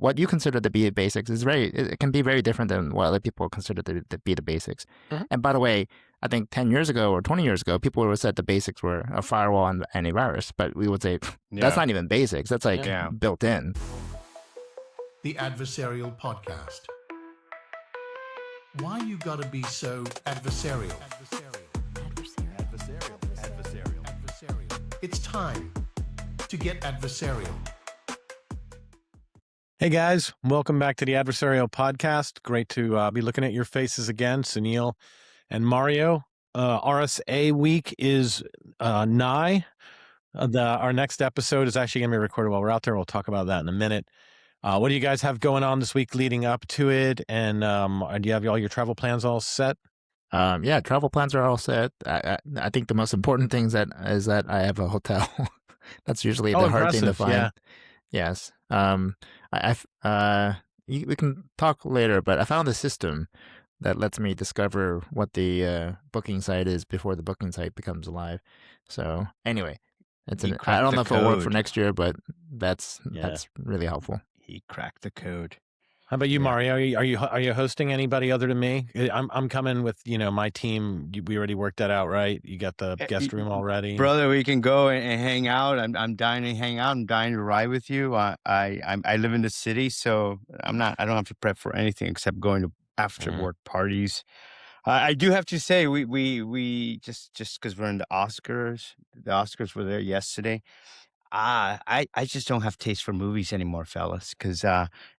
what you consider to be the basics is it can be very different than what other people consider to be the basics. Mhm. And by the way, I think 10 years ago or 20 years ago, people would have said the basics were a firewall and antivirus, but we would say that's not even basics. That's like built in. The Adversarial Podcast. Why you gotta be so adversarial? It's time to get adversarial. Hey guys, welcome back to the Adversarial Podcast. Great to be looking at your faces again, Sunil and Mario. RSA week is nigh. Our next episode is actually going to be recorded while we're out there. We'll talk about that in a minute. What do you guys have going on this week leading up to it? And do you have all your travel plans all set? Yeah, travel plans are all set. I think the most important thing is that I have a hotel. That's usually the hard thing to find. Yeah. Yes. We can talk later, but I found a system that lets me discover what the booking site is before the booking site becomes live. So anyway, I don't know if it'll work for next year, but that's really helpful. He cracked the code. How about you, Mario? Are you hosting anybody other than me? I'm coming with my team. We already worked that out, right? You got the guest room already, brother. We can go and hang out. I'm dying to hang out. I'm dying to ride with you. I live in the city, so I don't have to prep for anything except going to after work parties. I do have to say we just because we're in the Oscars. The Oscars were there yesterday. I just don't have taste for movies anymore, fellas, because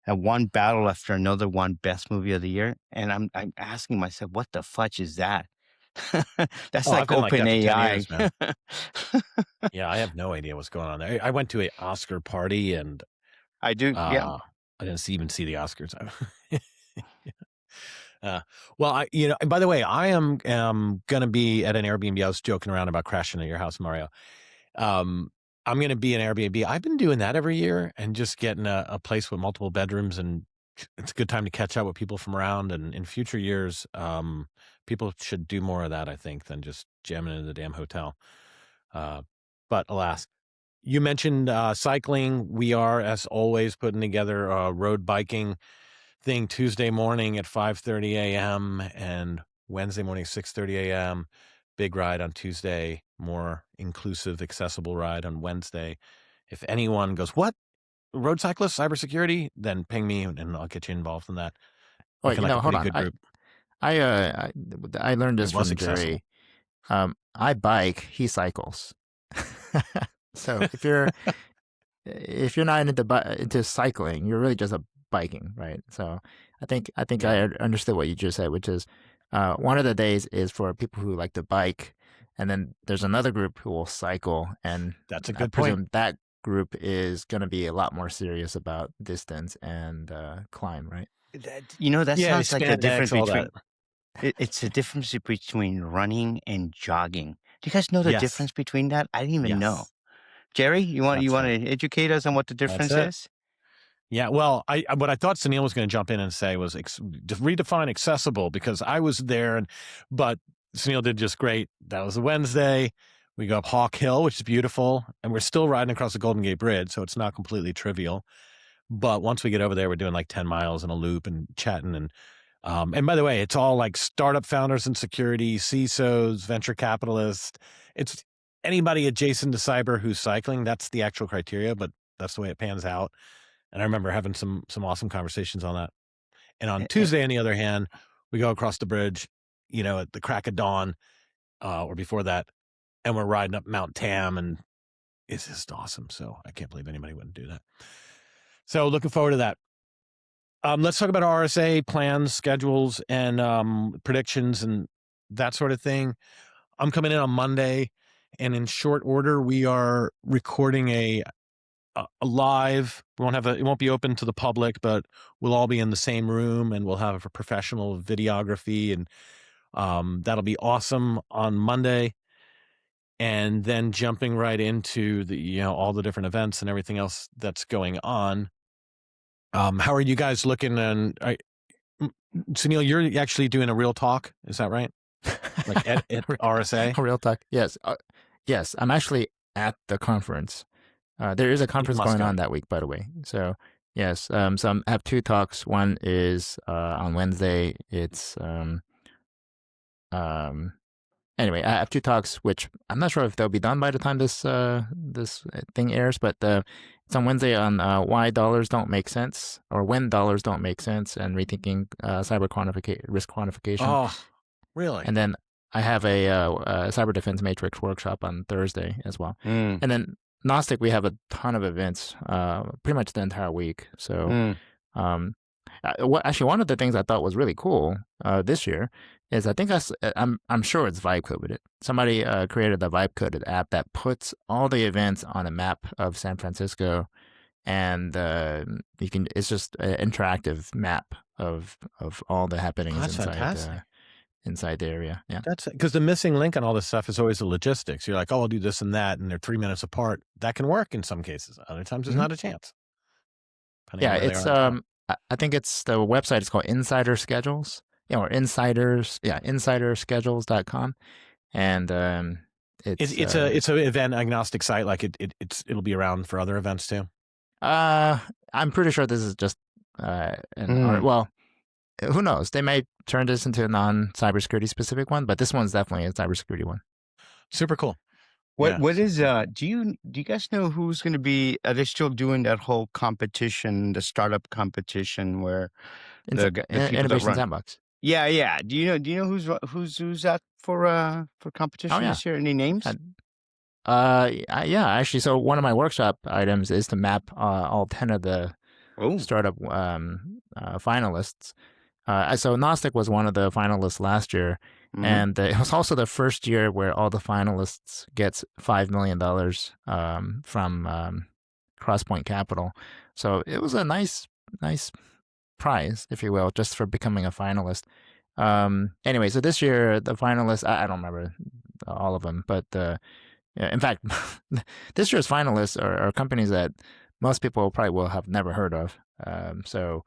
one battle after another won best movie of the year, and I'm asking myself, what the fudge is that? That's like OpenAI. Yeah, I have no idea what's going on there. I went to an Oscar party, and I do. I didn't even see the Oscars. Well, by the way, I am going to be at an Airbnb. I was joking around about crashing at your house, Mario. I'm going to be an Airbnb. I've been doing that every year and just getting a place with multiple bedrooms, and it's a good time to catch up with people from around. And in future years, people should do more of that, I think, than just jamming into the damn hotel. But alas, you mentioned cycling. We are, as always, putting together a road biking thing Tuesday morning at 5:30 a.m. and Wednesday morning, 6:30 a.m. Big ride on Tuesday, more inclusive, accessible ride on Wednesday. If anyone goes, what? Road cyclists, cybersecurity? Then ping me and I'll get you involved in that. Hold on. Good group. I learned this from Jerry. I bike, he cycles. So if you're not into cycling, you're really just biking, right? So I think I understood what you just said, which is one of the days is for people who like to bike, and then there's another group who will cycle, and that's a good point. That group is going to be a lot more serious about distance and climb, right? That sounds like a difference between. It's a difference between running and jogging. Do you guys know the difference between that? I didn't even know. Jerry, you want to educate us on what the difference is? Yeah, well, what I thought Sunil was going to jump in and say was redefine accessible, because I was there, but Sunil did just great. That was a Wednesday. We go up Hawk Hill, which is beautiful, and we're still riding across the Golden Gate Bridge, so it's not completely trivial. But once we get over there, we're doing like 10 miles in a loop and chatting. And by the way, it's all like startup founders in security, CISOs, venture capitalists. It's anybody adjacent to cyber who's cycling. That's the actual criteria, but that's the way it pans out. And I remember having some awesome conversations on that. And on Tuesday, on the other hand, we go across the bridge, at the crack of dawn, or before that, and we're riding up Mount Tam, and it's just awesome. So I can't believe anybody wouldn't do that. So looking forward to that. Let's talk about our RSA plans, schedules, and predictions and that sort of thing. I'm coming in on Monday, and in short order, we are recording a live. It won't be open to the public, but we'll all be in the same room, and we'll have a professional videography, and that'll be awesome on Monday. And then jumping right into the all the different events and everything else that's going on. How are you guys looking? And Sunil, you're actually doing a real talk, is that right? Like at RSA? A real talk, yes. Yes, I'm actually at the conference. There is a conference going on that week, by the way. So Yes. So I have two talks. One is on Wednesday. It's anyway, I have two talks, which I'm not sure if they'll be done by the time this thing airs, but it's on Wednesday on why dollars don't make sense, or when dollars don't make sense, and rethinking risk quantification. Oh, really? And then I have a cyber defense matrix workshop on Thursday as well. And then Gnostic, we have a ton of events, pretty much the entire week. So, actually, one of the things I thought was really cool this year is I'm sure it's vibe coded. Somebody created a vibe coded app that puts all the events on a map of San Francisco, and it's just an interactive map of all the happenings inside the area. Yeah. That's because the missing link on all this stuff is always the logistics. You're like, oh, I'll do this and that, and they're 3 minutes apart. That can work in some cases. Other times there's not a chance. Yeah, it's I think it's the website is called Insider Schedules. Or insiderschedules.com. And it's an event agnostic site, like it'll be around for other events too. I'm pretty sure this is just well, who knows? They may turn this into a non-cybersecurity specific one, but this one's definitely a cybersecurity one. Super cool. What is do you guys know who's going to be? Are they still doing that whole competition, the startup competition where the Innovation Sandbox? Yeah. Do you know who's out for competition this year? Any names? Yeah, actually. So one of my workshop items is to map all 10 of the startup finalists. So Gnostic was one of the finalists last year, and it was also the first year where all the finalists gets $5 million from Crosspoint Capital. So it was a nice prize, if you will, just for becoming a finalist. Anyway, so this year the finalists, I don't remember all of them, but in fact, this year's finalists are companies that most people probably will have never heard of. So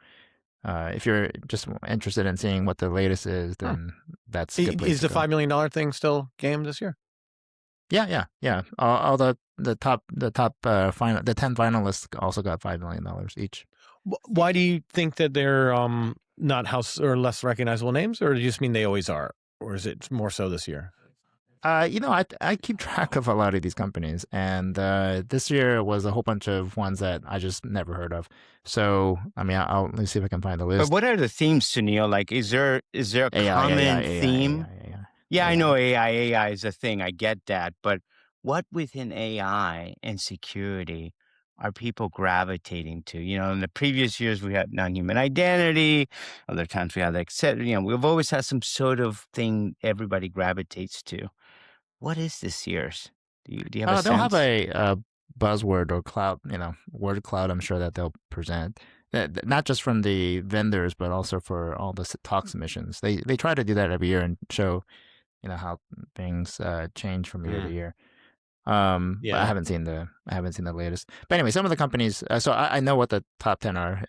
if you're just interested in seeing what the latest is, then that's a good place Is the $5 million thing still game this year? Yeah. All the top the 10 finalists also got $5 million each. Why do you think that they're not house or less recognizable names, or do you just mean they always are, or is it more so this year? I keep track of a lot of these companies, and this year was a whole bunch of ones that I just never heard of. So, I mean, let me see if I can find the list. But what are the themes, Sunil? Like, is there a common theme? Yeah, I know AI is a thing. I get that. But what within AI and security are people gravitating to? In the previous years, we had non-human identity. Other times we had we've always had some sort of thing everybody gravitates to. What is this year's? Do you have a sense? They'll have a buzzword or cloud, word cloud, I'm sure that they'll present. Not just from the vendors, but also for all the talk submissions. They try to do that every year and show, how things change from year to year. But I haven't seen the latest. But anyway, some of the companies. So I know what the top 10 are.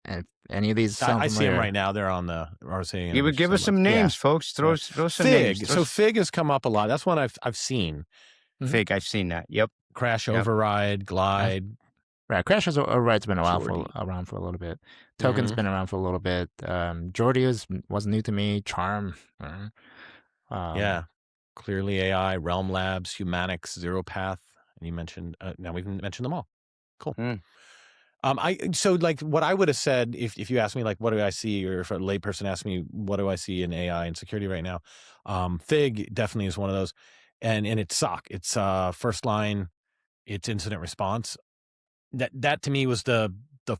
And if any of these, I see them right now. They're on the RSAC. You would give us some names, folks. Throw some names. So Fig has come up a lot. That's one I've seen. Fig, I've seen that. Yep. Crash Override, Glide. Right, Crash Override's been around for a little bit. Token's been around for a little bit. Jordy was new to me. Charm. Clearly AI, Realm Labs, Humanix, ZeroPath, and you mentioned. Now we've mentioned them all. Cool. So like what I would have said if you asked me like what do I see, or if a layperson asked me what do I see in AI and security right now, Fig definitely is one of those, and it's SOC. It's first line. It's incident response. That to me was the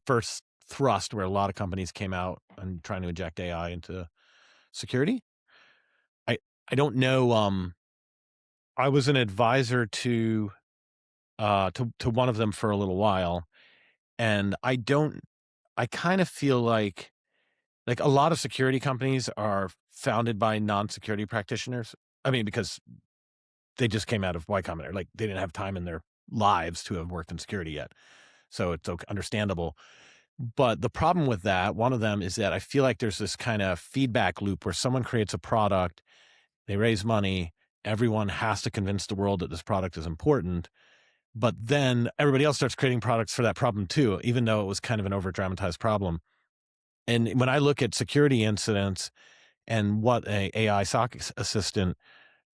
first thrust where a lot of companies came out and trying to inject AI into security. I don't know. I was an advisor to one of them for a little while, and I kind of feel like a lot of security companies are founded by non-security practitioners. I mean, because they just came out of Y Combinator, like they didn't have time in their lives to have worked in security yet, so it's understandable. But the problem with that, one of them, is that I feel like there's this kind of feedback loop where someone creates a product. They raise money. Everyone has to convince the world that this product is important. But then everybody else starts creating products for that problem too, even though it was kind of an over-dramatized problem. And when I look at security incidents and what a AI SOC assistant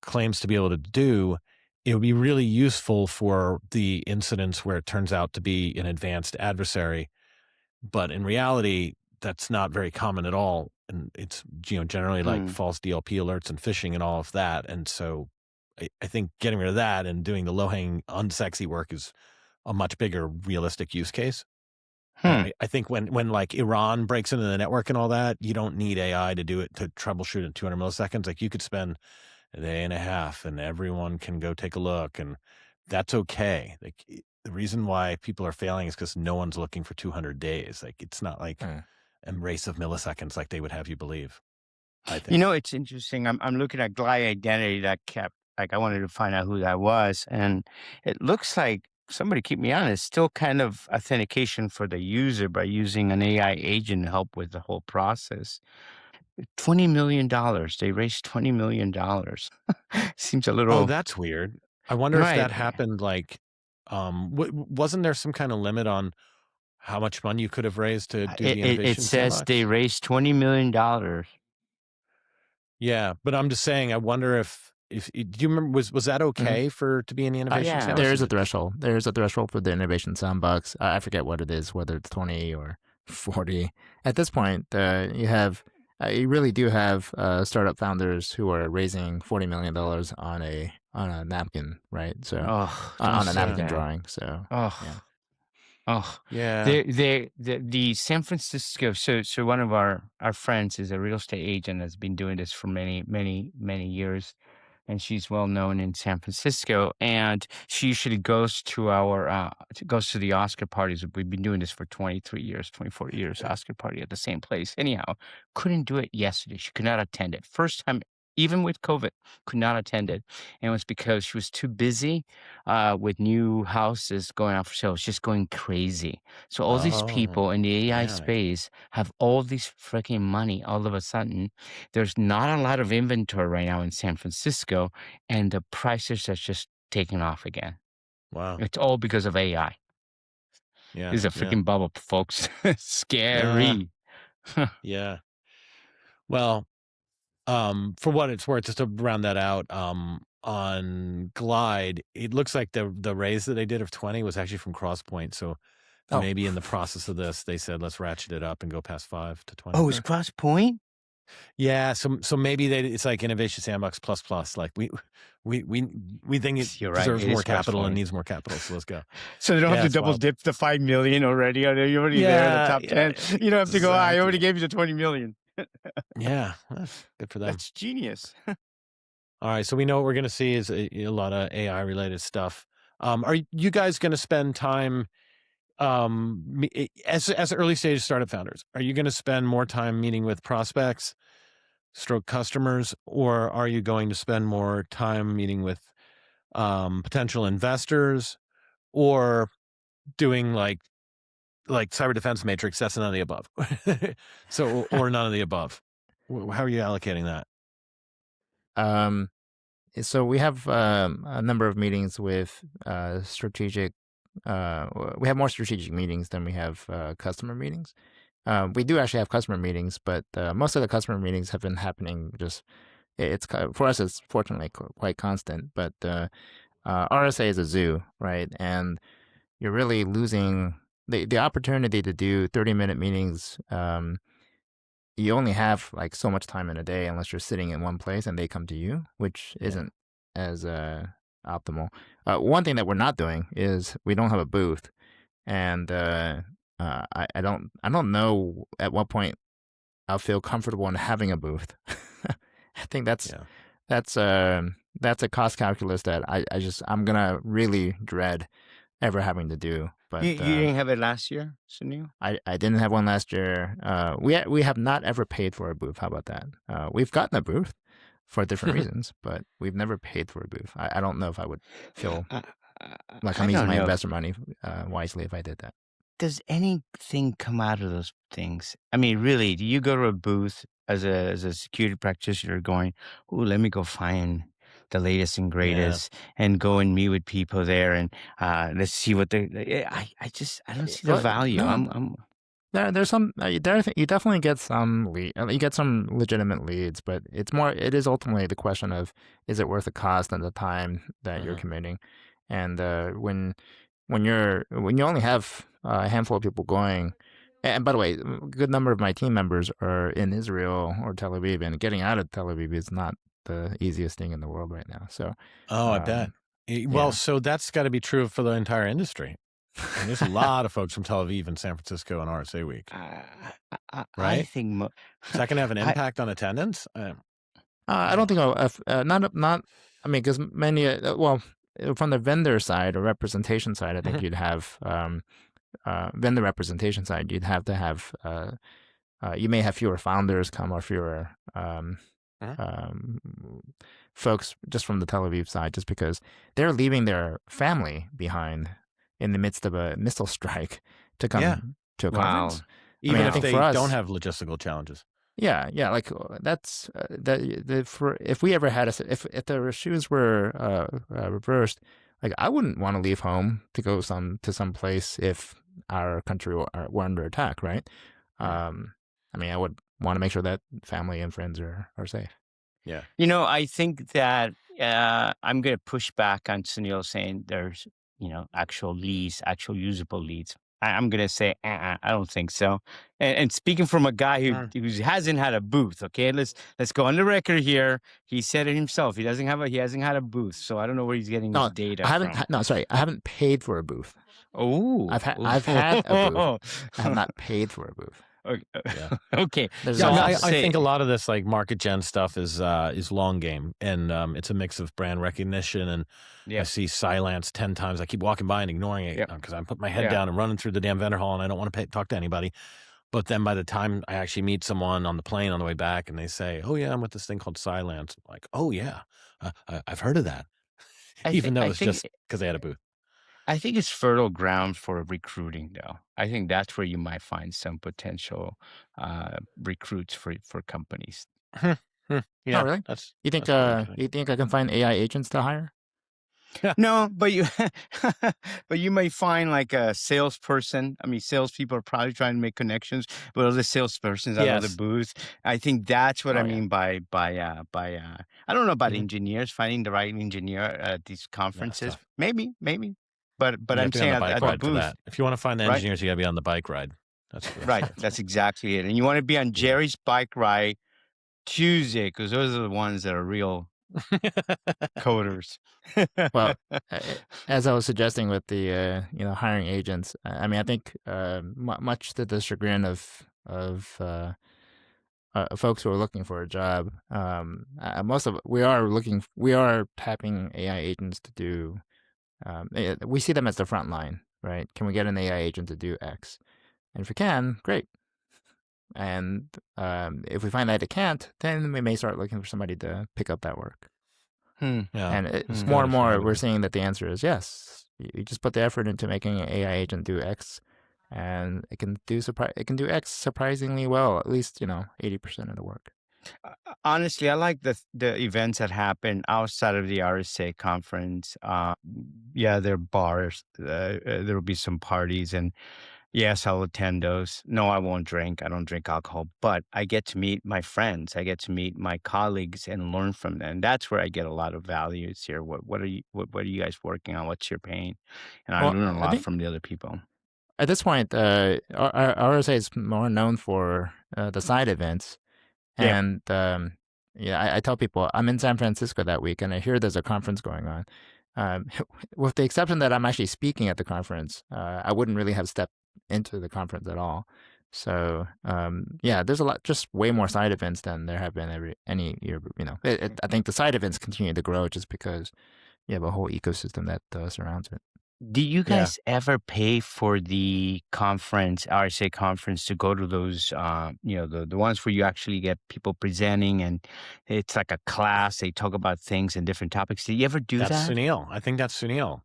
claims to be able to do, it would be really useful for the incidents where it turns out to be an advanced adversary. But in reality, that's not very common at all. And it's, generally like false DLP alerts and phishing and all of that. And so I think getting rid of that and doing the low-hanging, unsexy work is a much bigger realistic use case. I think when like Iran breaks into the network and all that, you don't need AI to do it, to troubleshoot in 200 milliseconds. Like you could spend a day and a half and everyone can go take a look, and that's okay. Like the reason why people are failing is because no one's looking for 200 days. Like it's not like a race of milliseconds like they would have you believe. I think. It's interesting. I'm looking at Glide Identity that kept, like, I wanted to find out who that was, and it looks like, somebody keep me honest, still kind of authentication for the user by using an AI agent to help with the whole process. $20 million. They raised $20 million. Seems a little. Oh, that's weird. I wonder if that happened. Like, wasn't there some kind of limit on how much money you could have raised to do the innovation? It says sandbox? they raised $20 million. Yeah, but I'm just saying. I wonder if do you remember, was that okay for to be in the innovation sandbox? There is a threshold. There is a threshold for the innovation sandbox. I forget what it is, whether it's 20 or 40. At this point, you really do have startup founders who are raising $40 million on a napkin, right? So on a napkin drawing. So the San Francisco. So one of our friends is a real estate agent that's been doing this for many years, and she's well known in San Francisco. And she usually goes to the Oscar parties. We've been doing this for 23 years, 24 years. Oscar party at the same place. Anyhow, couldn't do it yesterday. She could not attend it. First time. Even with COVID, could not attend it. And it was because she was too busy with new houses going out for sale. It was just going crazy. So all these people in the AI space have all these freaking money all of a sudden. There's not a lot of inventory right now in San Francisco, and the prices are just taking off again. Wow. It's all because of AI. Yeah. It's a freaking bubble, folks. Scary. Yeah. Well, for what it's worth, just to round that out, on Glide, it looks like the raise that they did of 20 was actually from Crosspoint. So maybe in the process of this, they said, let's ratchet it up and go past 5 to 20. Oh, it's Crosspoint? Yeah. So maybe it's like Innovation Sandbox plus. Like we think it deserves more capital and needs more capital. So let's go. So they don't have to double dip the 5 million already. Are you already there in the top 10? You don't have to go, I already gave you the 20 million. Yeah, good for them. That's genius. All right, so we know what we're going to see is a lot of AI related stuff. Are you guys going to spend time as early stage startup founders? Are you going to spend more time meeting with prospects, customers, or are you going to spend more time meeting with potential investors, or doing like cyber defense matrix? That's none of the above. So, or none of the above. How are you allocating that? So we have a number of meetings with strategic. We have more strategic meetings than we have customer meetings. We do actually have customer meetings, but most of the customer meetings have been happening. It's for us. It's fortunately quite constant. But RSA is a zoo, right? And you're really losing the opportunity to do 30-minute meetings. You only have like so much time in a day unless you're sitting in one place and they come to you, which isn't as optimal. One thing that we're not doing is we don't have a booth, and I don't know at what point I'll feel comfortable in having a booth. I think that's a cost calculus that I'm gonna really dread ever having to do. But you didn't have it last year, Sunil? I didn't have one last year. We have not ever paid for a booth. How about that? We've gotten a booth for different reasons, but we've never paid for a booth. I don't know if I would feel like I'm using my investor money wisely if I did that. Does anything come out of those things? I mean, really, do you go to a booth as a security practitioner going, "Ooh, let me go find the latest and greatest, and go and meet with people there, and let's see what they. I don't see the value. No, there's some you definitely get some you get some legitimate leads, but it is ultimately the question of, is it worth the cost and the time that you're committing, and when you only have a handful of people going. And by the way, a good number of my team members are in Israel or Tel Aviv, and getting out of Tel Aviv is not the easiest thing in the world right now. So, I bet. Well, so that's got to be true for the entire industry. And there's a lot of folks from Tel Aviv and San Francisco on RSA week, right? I think is that going to have an impact on attendance? I don't think not. I mean, because many from the vendor side or representation side, I think you'd have. Vendor representation side, you'd have to have you may have fewer founders come or fewer folks just from the Tel Aviv side, just because they're leaving their family behind in the midst of a missile strike to come to a conference. Even if they don't have logistical challenges. Yeah, like that's if we ever had if the shoes were reversed, like I wouldn't want to leave home to go to some place if our country were under attack, right? I mean, I would want to make sure that family and friends are safe. Yeah. I think that I'm going to push back on Sunil saying there's, actual leads, actual usable leads. I'm going to say, I don't think so. And speaking from a guy who hasn't had a booth, okay, let's go on the record here. He said it himself. He hasn't had a booth, so I don't know where he's getting his data. I haven't paid for a booth. Oh, I've had a booth. I have not paid for a booth. Okay. I think a lot of this like market gen stuff is long game, and it's a mix of brand recognition and I see Cylance 10 times. I keep walking by and ignoring it because I'm putting my head down and running through the damn vendor hall, and I don't want to talk to anybody. But then by the time I actually meet someone on the plane on the way back, and they say, "Oh yeah, I'm with this thing called Cylance," I'm like, "Oh yeah, I've heard of that," even though it's just because they had a booth. I think it's fertile ground for recruiting, though. I think that's where you might find some potential recruits for companies. Yeah, oh, really? You think I can find AI agents to hire? No, but you may find like a salesperson. I mean, salespeople are probably trying to make connections, but other salespersons out of the booth. I think that's what I mean by I don't know about engineers, finding the right engineer at these conferences. Maybe. But I'm saying at the booth. If you want to find the engineers, you got to be on the bike ride. That's right. That's exactly it. And you want to be on Jerry's bike ride Tuesday, because those are the ones that are real coders. Well, as I was suggesting with the hiring agents, I mean, I think much to the chagrin of folks who are looking for a job, we are tapping AI agents to do. We see them as the front line, right? Can we get an AI agent to do X? And if we can, great. And if we find that it can't, then we may start looking for somebody to pick up that work. And it's more and more we're seeing that the answer is yes. You just put the effort into making an AI agent do X, and it can do X surprisingly well. At least 80% of the work. Honestly, I like the events that happen outside of the RSA conference. There are bars. There will be some parties, and yes, I'll attend those. No, I won't drink. I don't drink alcohol, but I get to meet my friends. I get to meet my colleagues and learn from them. That's where I get a lot of value. It's here. What are you guys working on? What's your pain? And I learn a lot from the other people. At this point, RSA is more known for the side events. And I tell people I'm in San Francisco that week, and I hear there's a conference going on. With the exception that I'm actually speaking at the conference, I wouldn't really have stepped into the conference at all. So there's just way more side events than there have been any year. I think the side events continue to grow just because you have a whole ecosystem that surrounds it. Do you guys ever pay for the conference, RSA conference, to go to those, the ones where you actually get people presenting and it's like a class, they talk about things and different topics? Do you ever do that? That's Sunil. I think that's Sunil.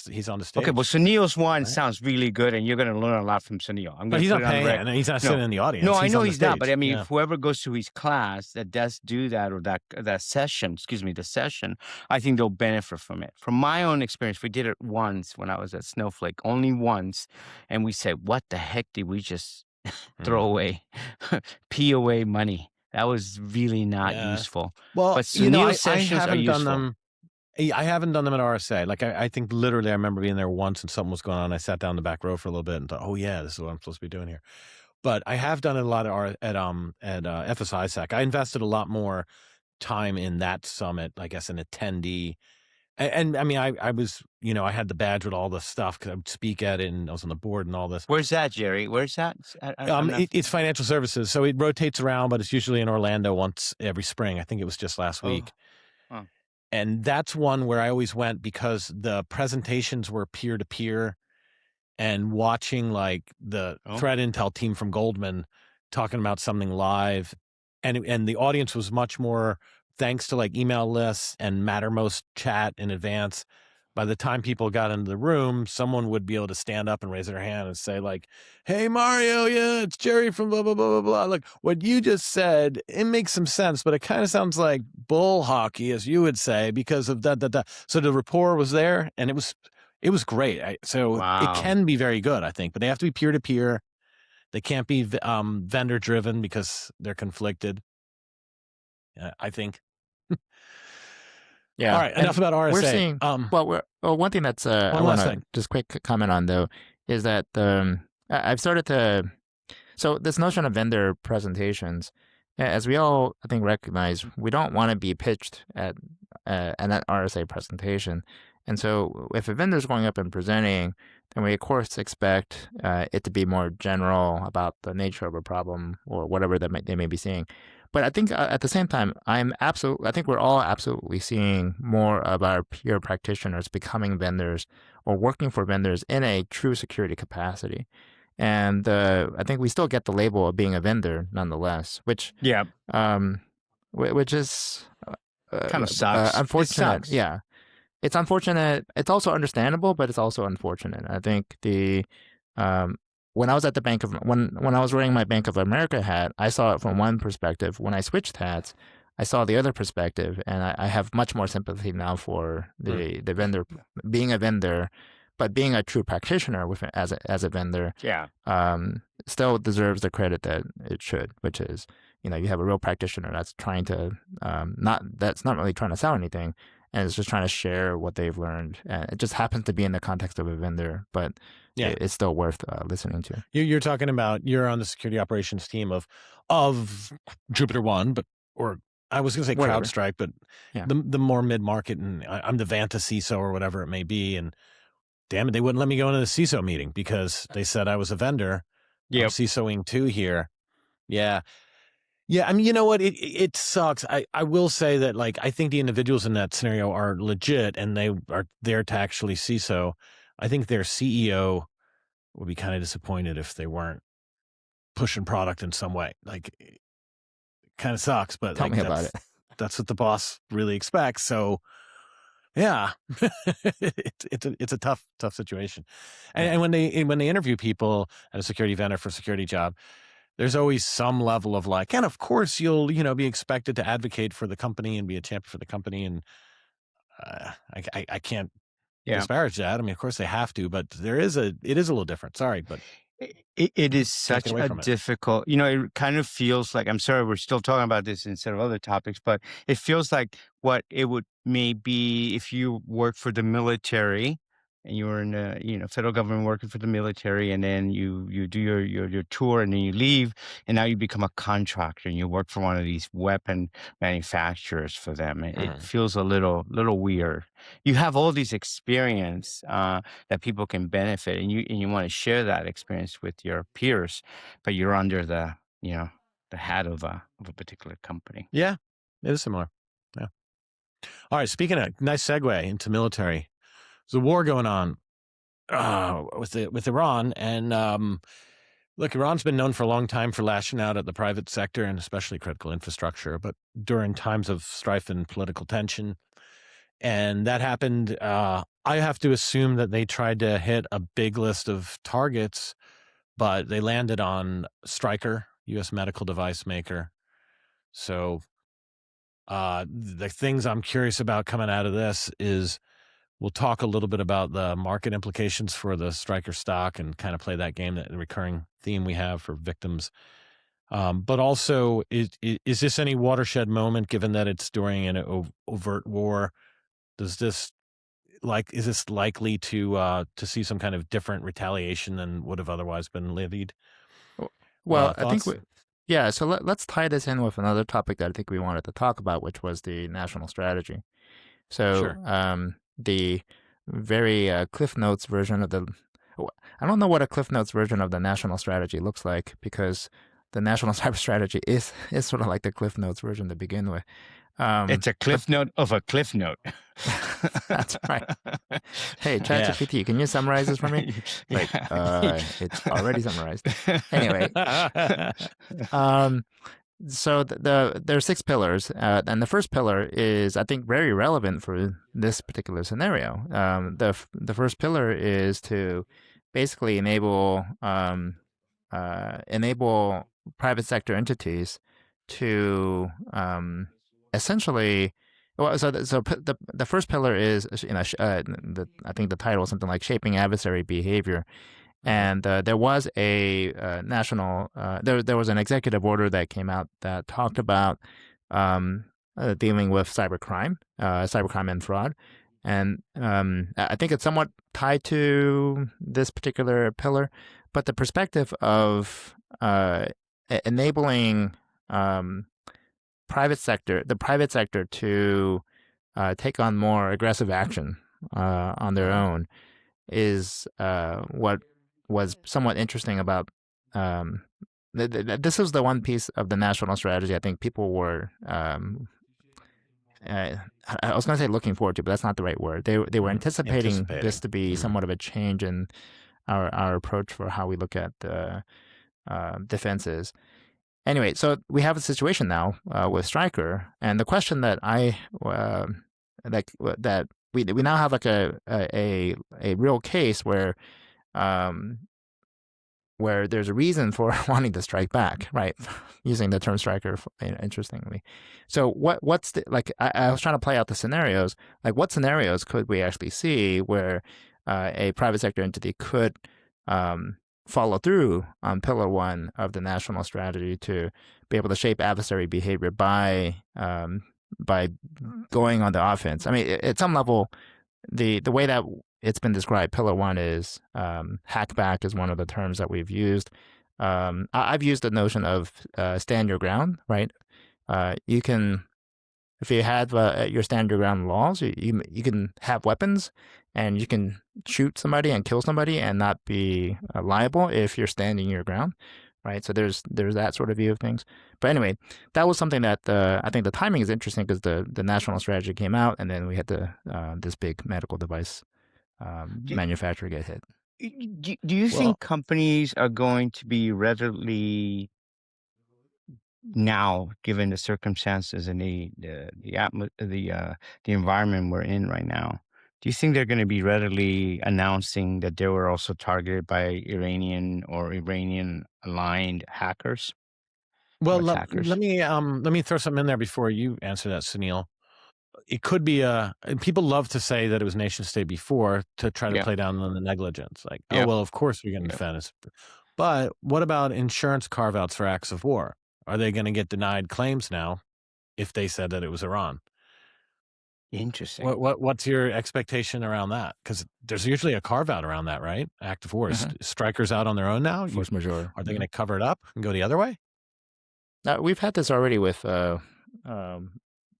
He's on the stage. Okay, well, Sunil's one sounds really good, and you're going to learn a lot from Sunil. But he's not paying, and he's not sitting in the audience. No, I know he's not, stage. but I mean, if whoever goes to his class that does do that, or that session, the session, I think they'll benefit from it. From my own experience, we did it once when I was at Snowflake, only once, and we said, what the heck did we just throw away, pee away money? That was really not useful. Well, but Sunil's sessions I haven't are useful. done them. I haven't done them at RSA. Like I think literally I remember being there once and something was going on. I sat down in the back row for a little bit and thought, oh yeah, this is what I'm supposed to be doing here. But I have done it a lot at FSISAC. I invested a lot more time in that summit, I guess, an attendee. And I mean, I was, I had the badge with all the stuff because I would speak at it and I was on the board and all this. Where's that, Jerry? Where's that? It's financial services. So it rotates around, but it's usually in Orlando once every spring. I think it was just last week. Huh. And that's one where I always went because the presentations were peer-to-peer and watching like the threat intel team from Goldman talking about something live. And the audience was much more, thanks to like email lists and Mattermost chat in advance. By the time people got into the room, someone would be able to stand up and raise their hand and say like, hey, Mario, yeah, it's Jerry from blah, blah, blah, blah, blah. Like what you just said, it makes some sense, but it kind of sounds like bull hockey, as you would say, because of that. So the rapport was there and it was great. It can be very good, I think, but they have to be peer-to-peer. They can't be vendor driven because they're conflicted. I think. Yeah. All right. Enough about RSA. We're seeing. One thing that's I want to just quick comment on though is that I've started to. So this notion of vendor presentations, as we all I think recognize, we don't want to be pitched at an RSA presentation, and so if a vendor is going up and presenting, then we of course expect it to be more general about the nature of a problem or whatever they may be seeing. But I think at the same time, I think we're all absolutely seeing more of our peer practitioners becoming vendors or working for vendors in a true security capacity. And I think we still get the label of being a vendor nonetheless, which is kind of sucks. Unfortunate. It sucks. Yeah, it's unfortunate. It's also understandable, but it's also unfortunate. I think when I was at the when I was wearing my Bank of America hat, I saw it from one perspective. When I switched hats, I saw the other perspective, and I have much more sympathy now for the vendor being a vendor, but being a true practitioner as a vendor. Still deserves the credit that it should, which is you have a real practitioner that's trying to that's not really trying to sell anything, and it's just trying to share what they've learned. And it just happens to be in the context of a vendor, but it's still worth listening to. You're talking about you're on the security operations team of Jupiter One, or I was going to say CrowdStrike, but the more mid-market, and I'm the Vanta CISO or whatever it may be, and damn it, they wouldn't let me go into the CISO meeting because they said I was a vendor. I'm CISOing 2 here. Yeah. I mean, you know what? It sucks. I will say that, like, I think the individuals in that scenario are legit and they are there to actually CISO. I think their CEO would be kind of disappointed if they weren't pushing product in some way. Like, it kind of sucks, but tell me about it. That's what the boss really expects. So, yeah, it's a tough situation. And when they interview people at a security vendor for a security job, there's always some level of like, and of course you'll, be expected to advocate for the company and be a champion for the company. And I can't disparage that. I mean, of course they have to, but it is a little different. Sorry, but it is such a difficult, it kind of feels like, I'm sorry, we're still talking about this instead of other topics, but it feels like what it would maybe if you work for the military and you were in the federal government working for the military, and then you do your tour, and then you leave, and now you become a contractor and you work for one of these weapon manufacturers for them. It feels a little weird. You have all these experience that people can benefit, and you want to share that experience with your peers, but you're under the hat of a particular company. Yeah, it is similar. Yeah. All right. Speaking of, nice segue into military. There's a war going on with Iran, and look, Iran's been known for a long time for lashing out at the private sector and especially critical infrastructure. But during times of strife and political tension, And that happened. I have to assume that they tried to hit a big list of targets, but they landed on Stryker, U.S. medical device maker. So the things I'm curious about coming out of this is we'll talk a little bit about the market implications for the Stryker stock and kind of play that game, that recurring theme we have for victims. But also, is this any watershed moment, given that it's during an overt war? Is this likely to see some kind of different retaliation than would have otherwise been levied? Well, I think so let's tie this in with another topic that I think we wanted to talk about, which was the national strategy. So Sure. The very Cliff Notes version of I don't know what a Cliff Notes version of the national strategy looks like, because the national cyber strategy is sort of like the Cliff Notes version to begin with. It's a cliff note of a cliff note. That's right. Hey, ChatGPT, can you summarize this for me? Like, it's already summarized. Anyway, so there are 6 pillars, and the first pillar is, I think, very relevant for this particular scenario. The first pillar is to basically enable private sector entities to essentially. Well, so the first pillar is, I think the title is something like shaping adversary behavior. And there was a national, there was an executive order that came out that talked about dealing with cybercrime and fraud. And I think it's somewhat tied to this particular pillar, but the perspective of enabling the private sector to take on more aggressive action on their own is what was somewhat interesting about. This is the one piece of the national strategy I think people were. I was going to say looking forward to, but that's not the right word. They were anticipating this to be somewhat of a change in our approach for how we look at defenses. Anyway, so we have a situation now with Stryker, and the question that that we now have like a real case where there's a reason for wanting to strike back, right? Using the term Stryker, interestingly. So what's the, like? I was trying to play out the scenarios. Like, what scenarios could we actually see where a private sector entity could follow through on pillar 1 of the national strategy to be able to shape adversary behavior by going on the offense? I mean, at some level, the way that it's been described, pillar 1 is hackback is one of the terms that we've used. I've used the notion of stand your ground, right? You can, if you have your stand your ground laws, you can have weapons and you can shoot somebody and kill somebody and not be liable if you're standing your ground, right? So there's that sort of view of things. But anyway, that was something that I think the timing is interesting, because the national strategy came out and then we had this big medical device manufacturer get hit. Do you think companies are going to be readily, now, given the circumstances and the environment we're in right now, do you think they're going to be readily announcing that they were also targeted by Iranian or Iranian aligned hackers? Well, let me throw something in there before you answer that, Sunil. It could be people love to say that it was nation state before to try to play down on the negligence. Like, oh, well, of course we're going to defend us. But what about insurance carve-outs for acts of war? Are they going to get denied claims now if they said that it was Iran? Interesting. What's your expectation around that? Because there's usually a carve-out around that, right? Act of war. Strikers out on their own now? Force majeure. Are they going to cover it up and go the other way? We've had this already with, what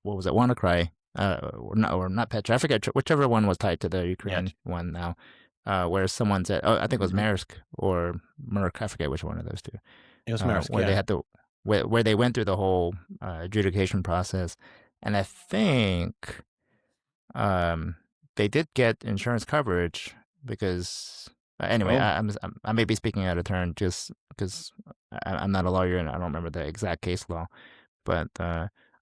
was it, WannaCry? Or not Petra. I forget whichever one was tied to the Ukraine one now, where someone said, I think it was Maersk or Merck. I forget which one of those two. It was Maersk, where they had to, where they went through the whole adjudication process, and I think they did get insurance coverage because. Anyway, I may be speaking out of turn just because I'm not a lawyer and I don't remember the exact case law, but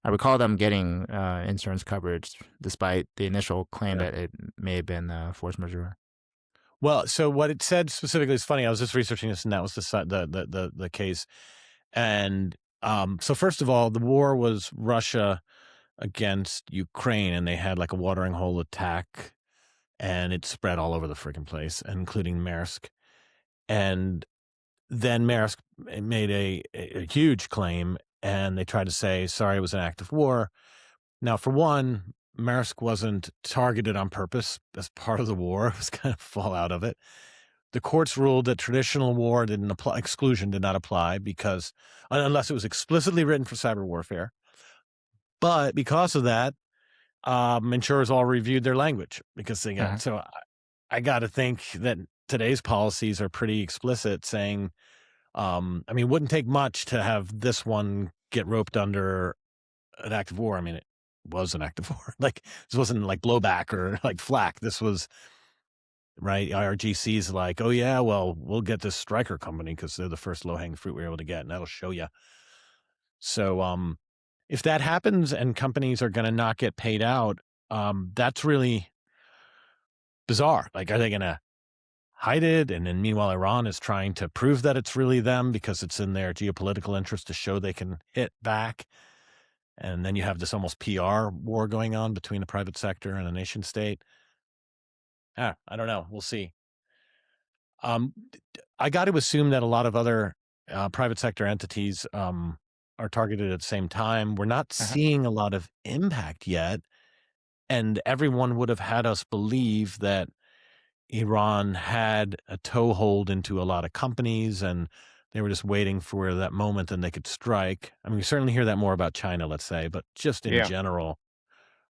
I recall them getting insurance coverage despite the initial claim that it may have been force majeure. Well, so what it said specifically is funny. I was just researching this, and that was the case. And so first of all, the war was Russia against Ukraine, and they had like a watering hole attack, and it spread all over the freaking place, including Maersk. And then Maersk made a huge claim, and they tried to say, sorry, it was an act of war. Now, for one, Maersk wasn't targeted on purpose as part of the war. It was kind of fallout of it. The courts ruled that traditional war didn't apply, exclusion did not apply because unless it was explicitly written for cyber warfare. But because of that, insurers all reviewed their language because they got, so I got to think that today's policies are pretty explicit saying, I mean, it wouldn't take much to have this one get roped under an act of war. I mean, it was an act of war. Like, this wasn't like blowback or like flak. This was, right, IRGC's like, oh yeah, well, we'll get this Stryker company because they're the first low-hanging fruit we're able to get, and that'll show you. So if that happens and companies are going to not get paid out, that's really bizarre. Like, are they going to hide it? And then meanwhile, Iran is trying to prove that it's really them because it's in their geopolitical interest to show they can hit back. And then you have this almost PR war going on between the private sector and a nation state. I don't know. We'll see. I got to assume that a lot of other private sector entities are targeted at the same time. We're not seeing a lot of impact yet. And everyone would have had us believe that Iran had a toehold into a lot of companies and they were just waiting for that moment and they could strike. I mean, we certainly hear that more about China, let's say, but just in general,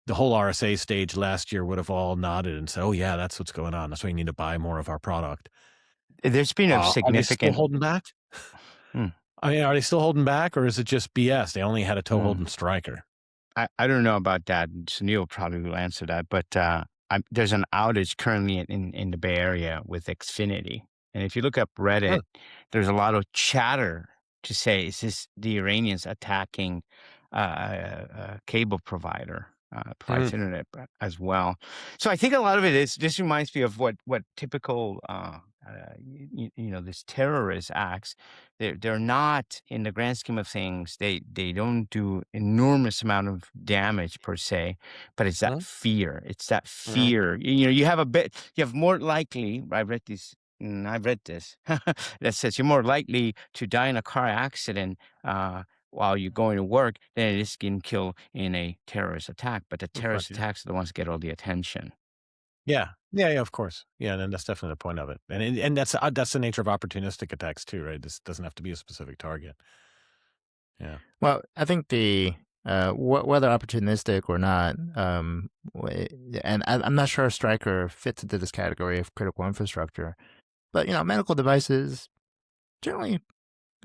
the whole RSA stage last year would have all nodded and said, oh yeah, that's what's going on. That's why you need to buy more of our product. There's been a significant... Are they still holding back? I mean, are they still holding back or is it just BS? They only had a toehold in Stryker. I don't know about that. Sunil probably will answer that, but there's an outage currently in the Bay Area with Xfinity. And if you look up Reddit, there's a lot of chatter to say, is this the Iranians attacking a cable provider, provides internet as well? So I think a lot of it is, this reminds me of what typical, this terrorist acts. They're not, in the grand scheme of things, they don't do enormous amount of damage per se, but it's that fear. It's that fear. You have more likely, I've read this that says you're more likely to die in a car accident while you're going to work than it is getting killed in a terrorist attack. But the terrorist attacks are the ones that get all the attention. Yeah, of course. Yeah, and that's definitely the point of it. And that's the nature of opportunistic attacks too, right? This doesn't have to be a specific target. Yeah. Well, I think the whether opportunistic or not, and I'm not sure Stryker fits into this category of critical infrastructure, but medical devices generally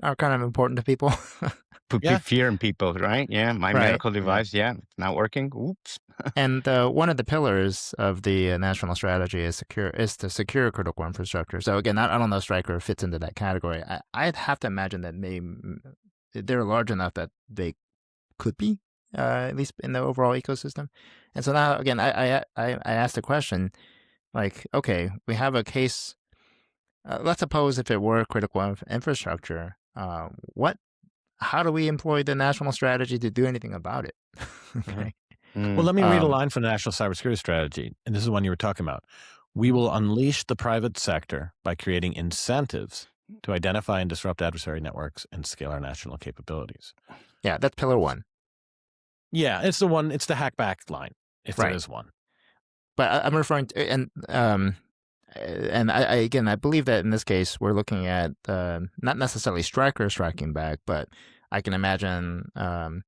are kind of important to people. Put fear in people, right? Yeah, my medical device, it's not working. Oops. And one of the pillars of the national strategy is to secure critical infrastructure. So again, I don't know if Stryker fits into that category. I'd have to imagine that they're large enough that they could be, at least in the overall ecosystem. And so now, again, I asked the question, like, okay, we have a case. Let's suppose if it were critical infrastructure, how do we employ the national strategy to do anything about it? Okay. Well, let me read a line from the National Cybersecurity Strategy, and this is one you were talking about. We will unleash the private sector by creating incentives to identify and disrupt adversary networks and scale our national capabilities. Yeah, that's pillar one. Yeah, it's the one. It's the hackback line, if there is one. But I'm referring to, and I believe that in this case we're looking at not necessarily Stryker striking back, but I can imagine an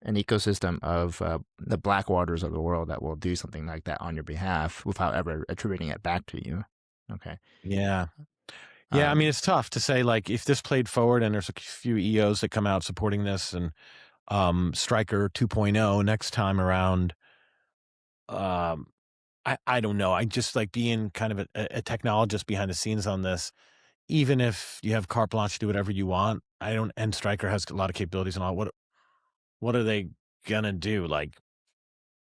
ecosystem of the Blackwaters of the world that will do something like that on your behalf without ever attributing it back to you. Okay. Yeah. I mean, it's tough to say, like, if this played forward and there's a few EOs that come out supporting this and Stryker 2.0 next time around, I don't know. I just like being kind of a technologist behind the scenes on this. Even if you have carte blanche to do whatever you want, and Stryker has a lot of capabilities and all. what are they gonna do? Like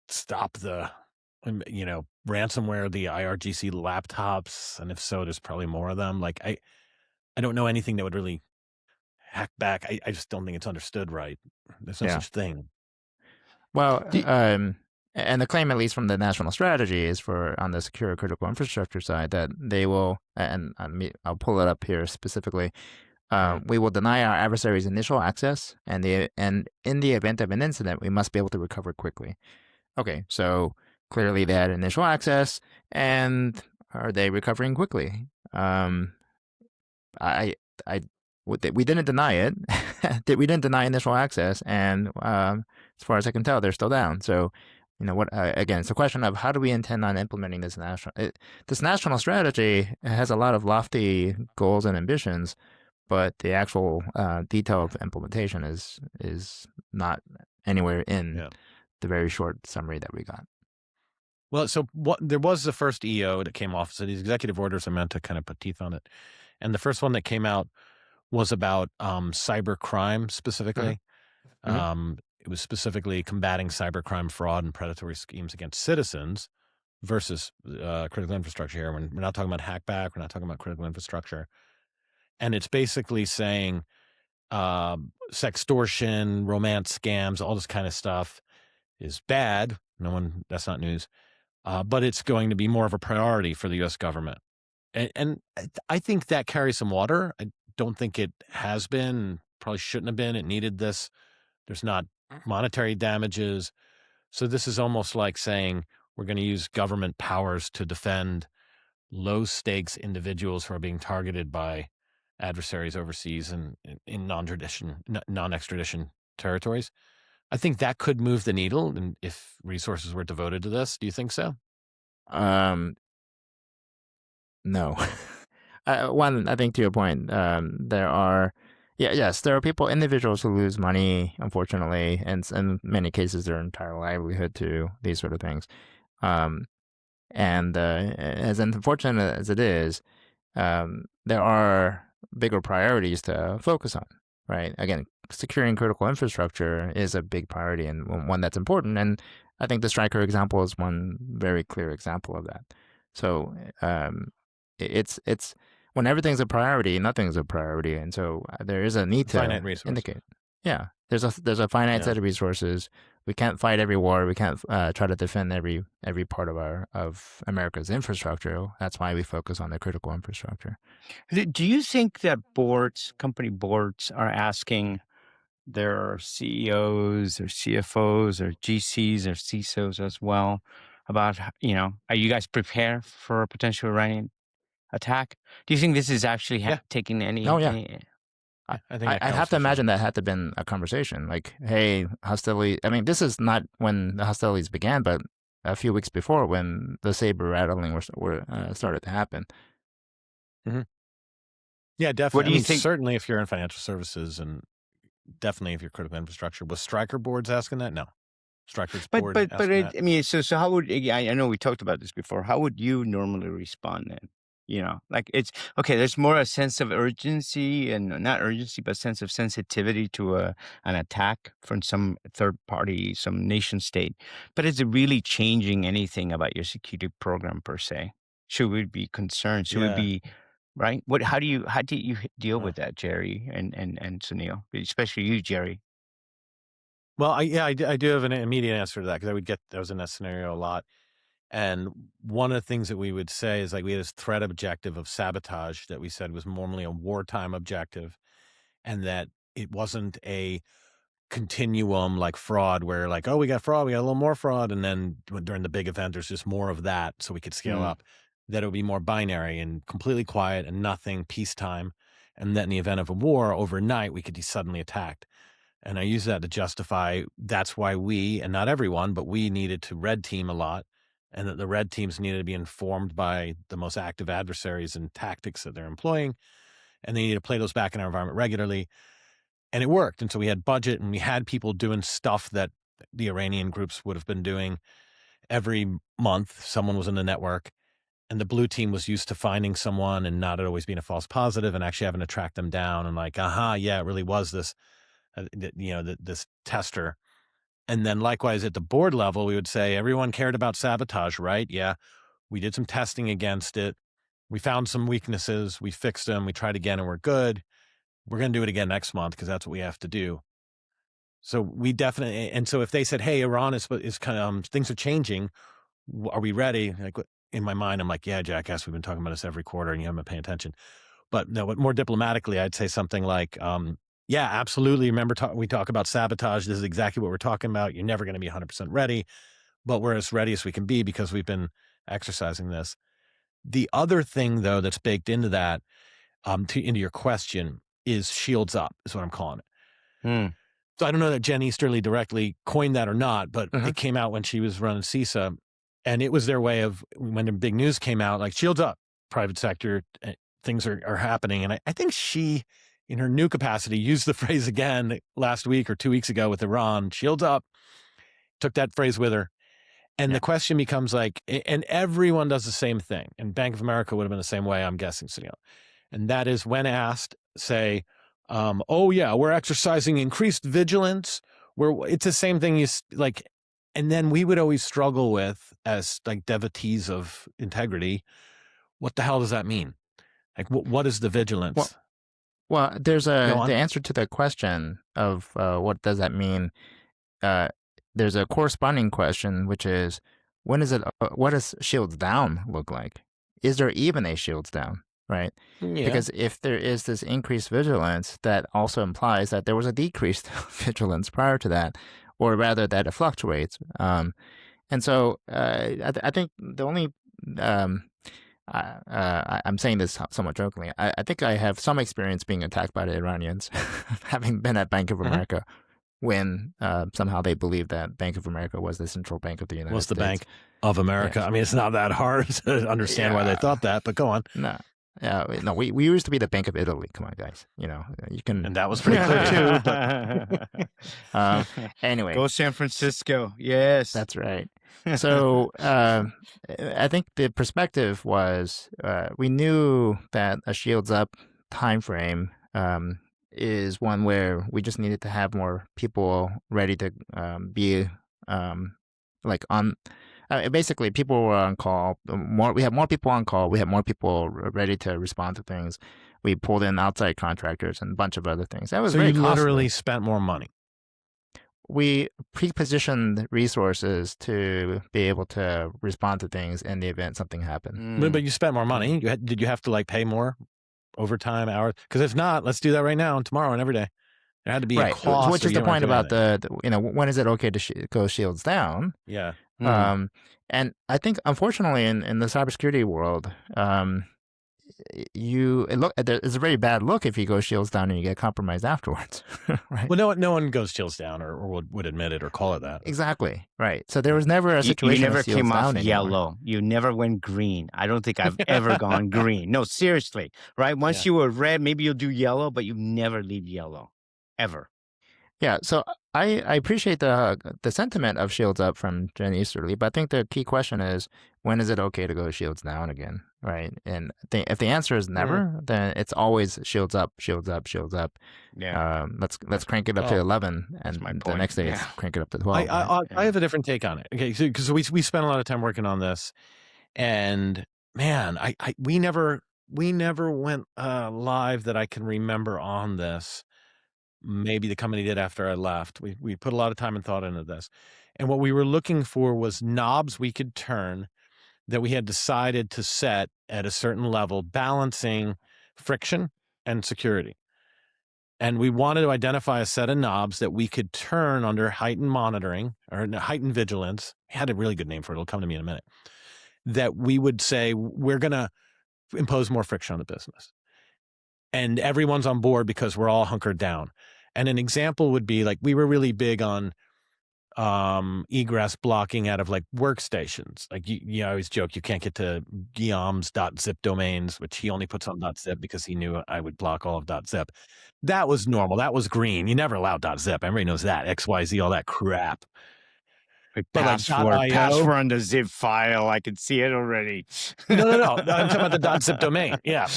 stop the, ransomware, the IRGC laptops? And if so, there's probably more of them. Like I don't know anything that would really hack back. I just don't think it's understood right. There's no such thing. Well, and the claim, at least from the national strategy, is on the secure critical infrastructure side that they will, and I'll pull it up here specifically. We will deny our adversaries initial access, and in the event of an incident, we must be able to recover quickly. Okay, so clearly they had initial access, and are they recovering quickly? We didn't deny it. We didn't deny initial access, and as far as I can tell, they're still down. So, again, it's a question of how do we intend on implementing this national strategy has a lot of lofty goals and ambitions, but the actual detail of implementation is not anywhere in the very short summary that we got. Well, so there was the first EO that came off. So these executive orders are meant to kind of put teeth on it. And the first one that came out was about cybercrime specifically. Mm-hmm. It was specifically combating cybercrime, fraud, and predatory schemes against citizens versus critical infrastructure here. We're not talking about hackback. We're not talking about critical infrastructure. And it's basically saying sextortion, romance scams, all this kind of stuff is bad. That's not news. But it's going to be more of a priority for the U.S. government. And I think that carries some water. I don't think it has been, probably shouldn't have been. It needed this. There's not monetary damages. So this is almost like saying we're going to use government powers to defend low stakes individuals who are being targeted by adversaries overseas and in non-extradition territories. I think that could move the needle, and if resources were devoted to this. Do you think so? No. One, I think to your point, there are people, individuals who lose money, unfortunately, and in many cases their entire livelihood to these sort of things. And as unfortunate as it is, there are bigger priorities to focus on, right? Again, securing critical infrastructure is a big priority and one that's important. And I think the Stryker example is one very clear example of that. So it's when everything's a priority, nothing's a priority, and so there is a need to indicate. Yeah, there's a finite set of resources. We can't fight every war. We can't try to defend every part of America's infrastructure. That's why we focus on the critical infrastructure. Do you think that company boards, are asking their CEOs or CFOs or GCs or CISOs as well about, are you guys prepared for a potential Iranian attack? Do you think this is actually taking any? Oh yeah. I think I have to imagine that had to have been a conversation. Like, hey, hostility. I mean, this is not when the hostilities began, but a few weeks before, when the saber rattling were started to happen. Mm-hmm. Yeah, definitely. What do you think? Certainly, if you're in financial services, and definitely if you're critical infrastructure. Was Stryker boards asking that? No. Stryker's board. But so how would, I know we talked about this before. How would you normally respond then? Like it's okay. There's more a sense of urgency, and not urgency, but sense of sensitivity to an attack from some third party, some nation state. But is it really changing anything about your security program per se? Should we be concerned? Should we be right? How do you deal with that, Jerry and Sunil, especially you, Jerry? Well, I do have an immediate answer to that, because I was in that scenario a lot. And one of the things that we would say is, like, we had this threat objective of sabotage that we said was normally a wartime objective, and that it wasn't a continuum like fraud where, like, oh, we got fraud, we got a little more fraud, and then during the big event there's just more of that so we could scale up. That it would be more binary and completely quiet and nothing, peacetime, and then in the event of a war overnight we could be suddenly attacked. And I use that to justify that's why we, and not everyone, but we needed to red team a lot, and that the red teams needed to be informed by the most active adversaries and tactics that they're employing, and they needed to play those back in our environment regularly. And it worked. And so we had budget, and we had people doing stuff that the Iranian groups would have been doing every month. Someone was in the network, and the blue team was used to finding someone and not always being a false positive and actually having to track them down and like, yeah, it really was this this tester. And then likewise at the board level, we would say everyone cared about sabotage, right? Yeah, we did some testing against it. We found some weaknesses. We fixed them. We tried again and we're good. We're going to do it again next month because that's what we have to do. So we definitely, and so if they said, hey, Iran is kind of, things are changing. Are we ready? Like in my mind, I'm like, yeah, jackass, we've been talking about this every quarter and you haven't been paying attention. But no, but more diplomatically, I'd say something like, yeah, absolutely. Remember, we talk about sabotage. This is exactly what we're talking about. You're never going to be 100% ready, but we're as ready as we can be because we've been exercising this. The other thing, though, that's baked into that, into your question, is shields up, is what I'm calling it. So I don't know that Jen Easterly directly coined that or not, but it came out when she was running CISA, and it was their way of, when the big news came out, like, shields up, private sector, things are happening. And I think she, in her new capacity, used the phrase again last week or 2 weeks ago with Iran, shields up, took that phrase with her. And the question becomes like, and everyone does the same thing. And Bank of America would have been the same way, I'm guessing, Sunil. And that is when asked, say, oh yeah, we're exercising increased vigilance. It's the same thing and then we would always struggle with, as like devotees of integrity, what the hell does that mean? Like, what is the vigilance? Well, there's the answer to the question of what does that mean. There's a corresponding question, which is, what does shields down look like? Is there even a shields down, right? Yeah. Because if there is this increased vigilance, that also implies that there was a decreased vigilance prior to that, or rather that it fluctuates. And so I think the only, I'm saying this somewhat jokingly, I think I have some experience being attacked by the Iranians, having been at Bank of America. When somehow they believed that Bank of America was the central bank of the United States. The Bank of America? Yeah. I mean, it's not that hard to understand why they thought that, but go on. No, we used to be the Bank of Italy. Come on, guys. You can. And that was pretty clear too. But anyway, go San Francisco. Yes, that's right. So I think the perspective was we knew that a shields up time frame is one where we just needed to have more people ready to be on. Basically, people were on call. We had more people on call. We had more people ready to respond to things. We pulled in outside contractors and a bunch of other things. That was very costly. Literally spent more money. We pre-positioned resources to be able to respond to things in the event something happened. But you spent more money. Did you have to pay more? Overtime hours, because if not, let's do that right now and tomorrow and every day. There had to be a cost, which is the point about when is it okay to go shields down? Yeah. And I think unfortunately in the cybersecurity world, it's a very bad look if you go shields down and you get compromised afterwards, right? Well, no one goes shields down or would admit it or call it that. Exactly, right. So there was never a situation. You never came off yellow. Anymore. You never went green. I don't think I've ever gone green. No, seriously, right? Once you were red, maybe you'll do yellow, but you never leave yellow, ever. Yeah, so I appreciate the sentiment of shields up from Jen Easterly, but I think the key question is, when is it okay to go shields down again, right? And if the answer is never, then it's always shields up, shields up, shields up. Yeah. Let's crank it up to 11, and the next day it's crank it up to 12. I have a different take on it. Okay, because we spent a lot of time working on this, and man, we never went live that I can remember on this. Maybe the company did after I left. We put a lot of time and thought into this. And what we were looking for was knobs we could turn that we had decided to set at a certain level, balancing friction and security. And we wanted to identify a set of knobs that we could turn under heightened monitoring or heightened vigilance. We had a really good name for it. It'll come to me in a minute. That we would say, we're going to impose more friction on the business. And everyone's on board because we're all hunkered down. And an example would be we were really big on egress blocking out of workstations. You always joke you can't get to Guillaume's .zip domains, which he only puts on .zip because he knew I would block all of .zip. That was normal. That was green. You never allowed .zip. Everybody knows that. XYZ, all that crap. Password on the zip file. I can see it already. No. I'm talking about the .zip domain. Yeah,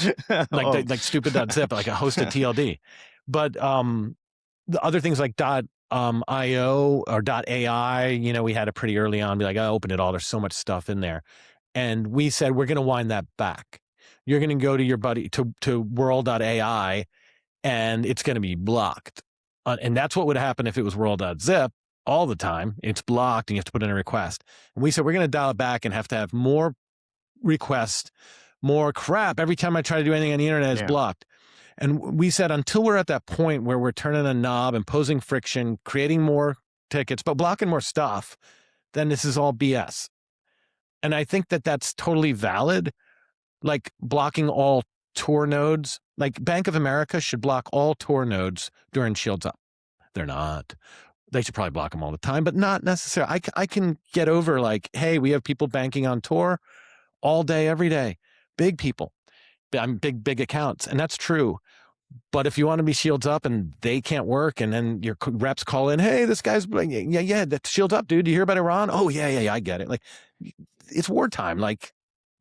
like stupid .zip, like a hosted TLD. But the other things like .io or .ai, we had it pretty early on. Be like, I open it all. There's so much stuff in there. And we said, we're going to wind that back. You're going to go to your buddy to world.ai and it's going to be blocked. And that's what would happen if it was world.zip all the time. It's blocked and you have to put in a request. And we said, we're going to dial it back and have to have more requests, more crap. Every time I try to do anything on the internet, it's blocked. And we said, until we're at that point where we're turning a knob, imposing friction, creating more tickets, but blocking more stuff, then this is all BS. And I think that that's totally valid. Like blocking all Tor nodes, like Bank of America should block all Tor nodes during Shields Up. They're not. They should probably block them all the time, but not necessarily. I can get over like, hey, we have people banking on Tor all day, every day. Big people. Big accounts. And that's true. But if you want to be Shields Up and they can't work and then your reps call in, hey, this guy's like, yeah, that's Shields Up, dude. You hear about Iran? Oh, yeah, I get it. Like, it's wartime. Like,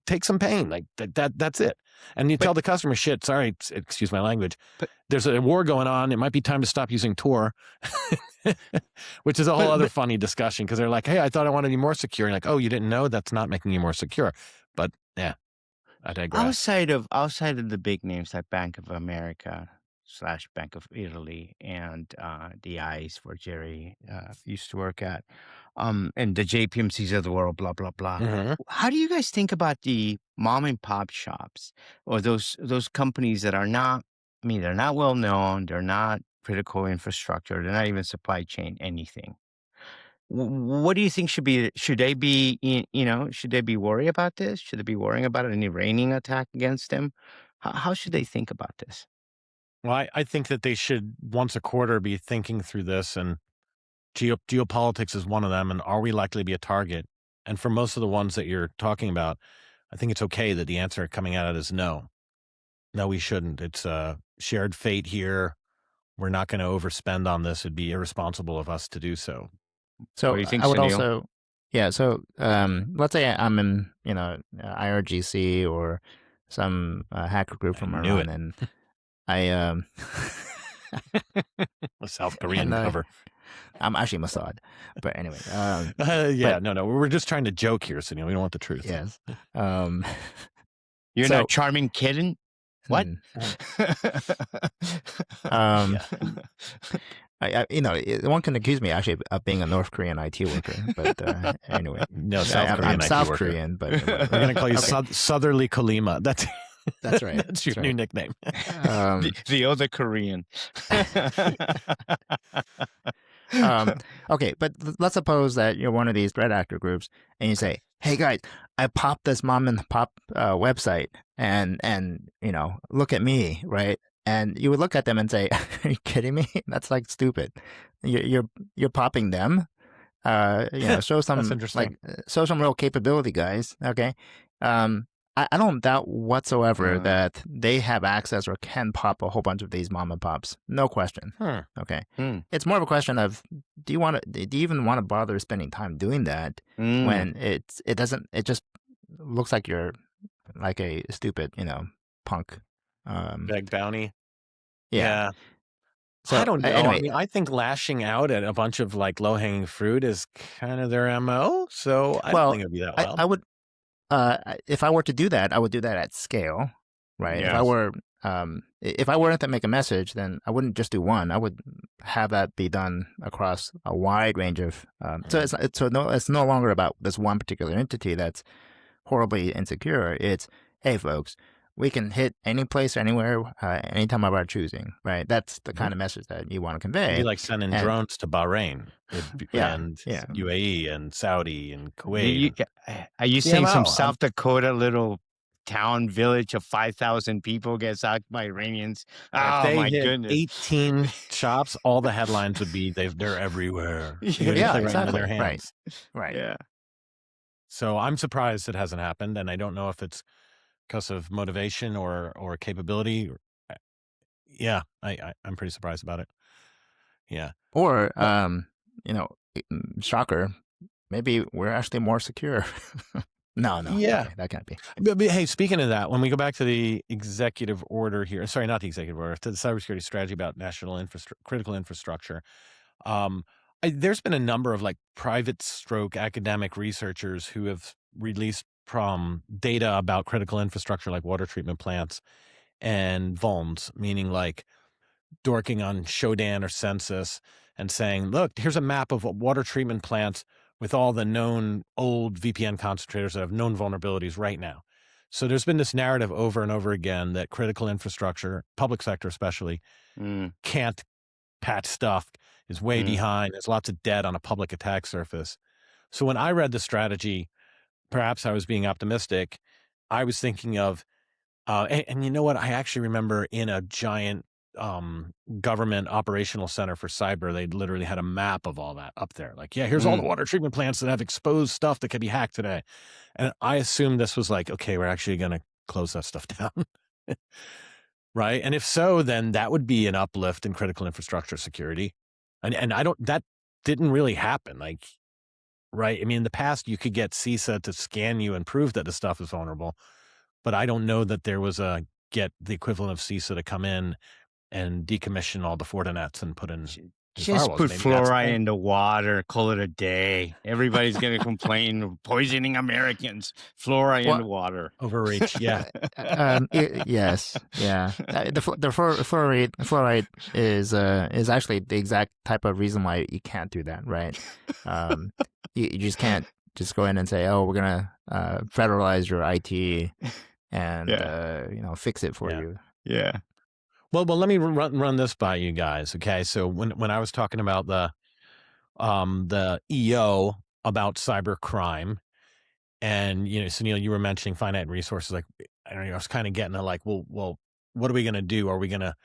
take some pain. Like that's it. And you tell the customer, shit, sorry, excuse my language. There's a war going on. It might be time to stop using Tor, which is a whole other funny discussion because they're like, hey, I thought I wanted to be more secure. You're like, oh, you didn't know? That's not making you more secure. But yeah, I digress. Outside of the big names like Bank of America / Bank of Italy and the ICE where Jerry used to work at, and the JPMCs of the world, blah blah blah. Mm-hmm. How do you guys think about the mom and pop shops or those companies that are not? I mean, they're not well known. They're not critical infrastructure. They're not even supply chain anything. What do you think should they be worried about this? Should they be worrying about an Iranian attack against them? How should they think about this? Well, I think that they should once a quarter be thinking through this, and geopolitics is one of them. And are we likely to be a target? And for most of the ones that you're talking about, I think it's okay that the answer coming at it is no. No, we shouldn't. It's a shared fate here. We're not going to overspend on this. It'd be irresponsible of us to do so. So What do you think, I would Sunil? also, yeah. So let's say I'm in, IRGC or some hacker group from knew Iran, and I A South Korean and, cover. I'm actually Mossad, but anyway. No. We're just trying to joke here, Sunil. We don't want the truth. Yes. You're so- not charming kitten? What? One can accuse me actually of being a North Korean IT worker, but anyway. No, South Korean I'm IT South worker. Korean, but We're going to call you Southerly Kolima. That's right. That's your new nickname. The other Korean. Okay, but let's suppose that you're one of these threat actor groups and you say, hey guys, I popped this mom and pop website and look at me, right? And you would look at them and say, are you kidding me? That's like stupid. You're popping them. Show some That's interesting. show some real capability, guys. Okay. I don't doubt whatsoever that they have access or can pop a whole bunch of these mom and pops. No question. Okay. It's more of a question of do you even want to bother spending time doing that when it just looks like you're like a stupid, punk. Beg bounty. Yeah. So I don't know. Anyway, I mean, I think lashing out at a bunch of like low hanging fruit is kind of their MO. So I don't think it'd be that wild. I would. If I were to do that, I would do that at scale, right? Yes. If I were to make a message, then I wouldn't just do one. I would have that be done across a wide range of. So it's no longer about this one particular entity that's horribly insecure. It's, hey, folks, we can hit any place, anywhere, anytime of our choosing, right? That's the kind of message that you want to convey. It'd be like sending drones to Bahrain and UAE and Saudi and Kuwait. Are you saying some CMO, South Dakota little town village of 5,000 people gets out by Iranians? If they my hit goodness. 18 shops, all the headlines would be they're everywhere. Yeah, Right exactly. into their hands. Right. Yeah. So I'm surprised it hasn't happened, and I don't know if it's because of motivation or capability. I'm pretty surprised about it. Yeah. Or shocker, maybe we're actually more secure. No. Yeah. Okay, that can't be. But hey, speaking of that, when we go back to the executive order here, sorry, not the executive order, to the cybersecurity strategy about national critical infrastructure, there's been a number of like private stroke academic researchers who have released data about critical infrastructure like water treatment plants and vulns, meaning like dorking on Shodan or Census and saying, look, here's a map of water treatment plants with all the known old VPN concentrators that have known vulnerabilities right now. So there's been this narrative over and over again that critical infrastructure, public sector especially, can't patch stuff, is way behind. There's lots of debt on a public attack surface. So when I read the strategy, perhaps I was being optimistic. I was thinking of, and you know what? I actually remember in a giant government operational center for cyber, they literally had a map of all that up there. Like, yeah, here's all the water treatment plants that have exposed stuff that could be hacked today. And I assumed this was like, okay, we're actually going to close that stuff down. Right. And if so, then that would be an uplift in critical infrastructure security. And that didn't really happen. Like, right. I mean, in the past, you could get CISA to scan you and prove that the stuff is vulnerable. But I don't know that there was get the equivalent of CISA to come in and decommission all the Fortinets and put in just firewalls. put Maybe fluoride in the water, call it a day. Everybody's going to complain, poisoning Americans, fluoride in the water. Overreach, yeah. Yes, yeah. The fluoride is actually the exact type of reason why you can't do that, right? You just can't just go in and say, oh, we're going to federalize your IT and fix it for you. Yeah. Well, let me run this by you guys. Okay, so when I was talking about the EO about cybercrime, and Sunil, you were mentioning finite resources. Like, I don't know, I was kind of getting to like, well, what are we going to do? Are we going to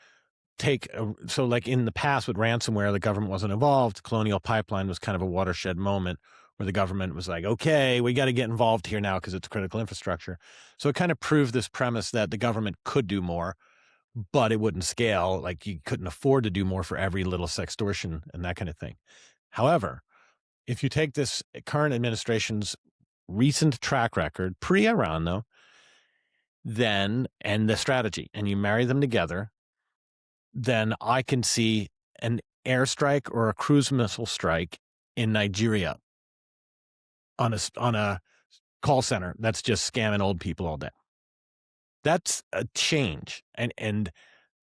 so like in the past with ransomware, the government wasn't involved. Colonial Pipeline was kind of a watershed moment where the government was like, okay, we got to get involved here now because it's critical infrastructure. So it kind of proved this premise that the government could do more, but it wouldn't scale. Like, you couldn't afford to do more for every little sextortion and that kind of thing. However, if you take this current administration's recent track record, pre-Iran though, and the strategy, and you marry them together, then I can see an airstrike or a cruise missile strike in Nigeria on a call center that's just scamming old people all day. That's a change, and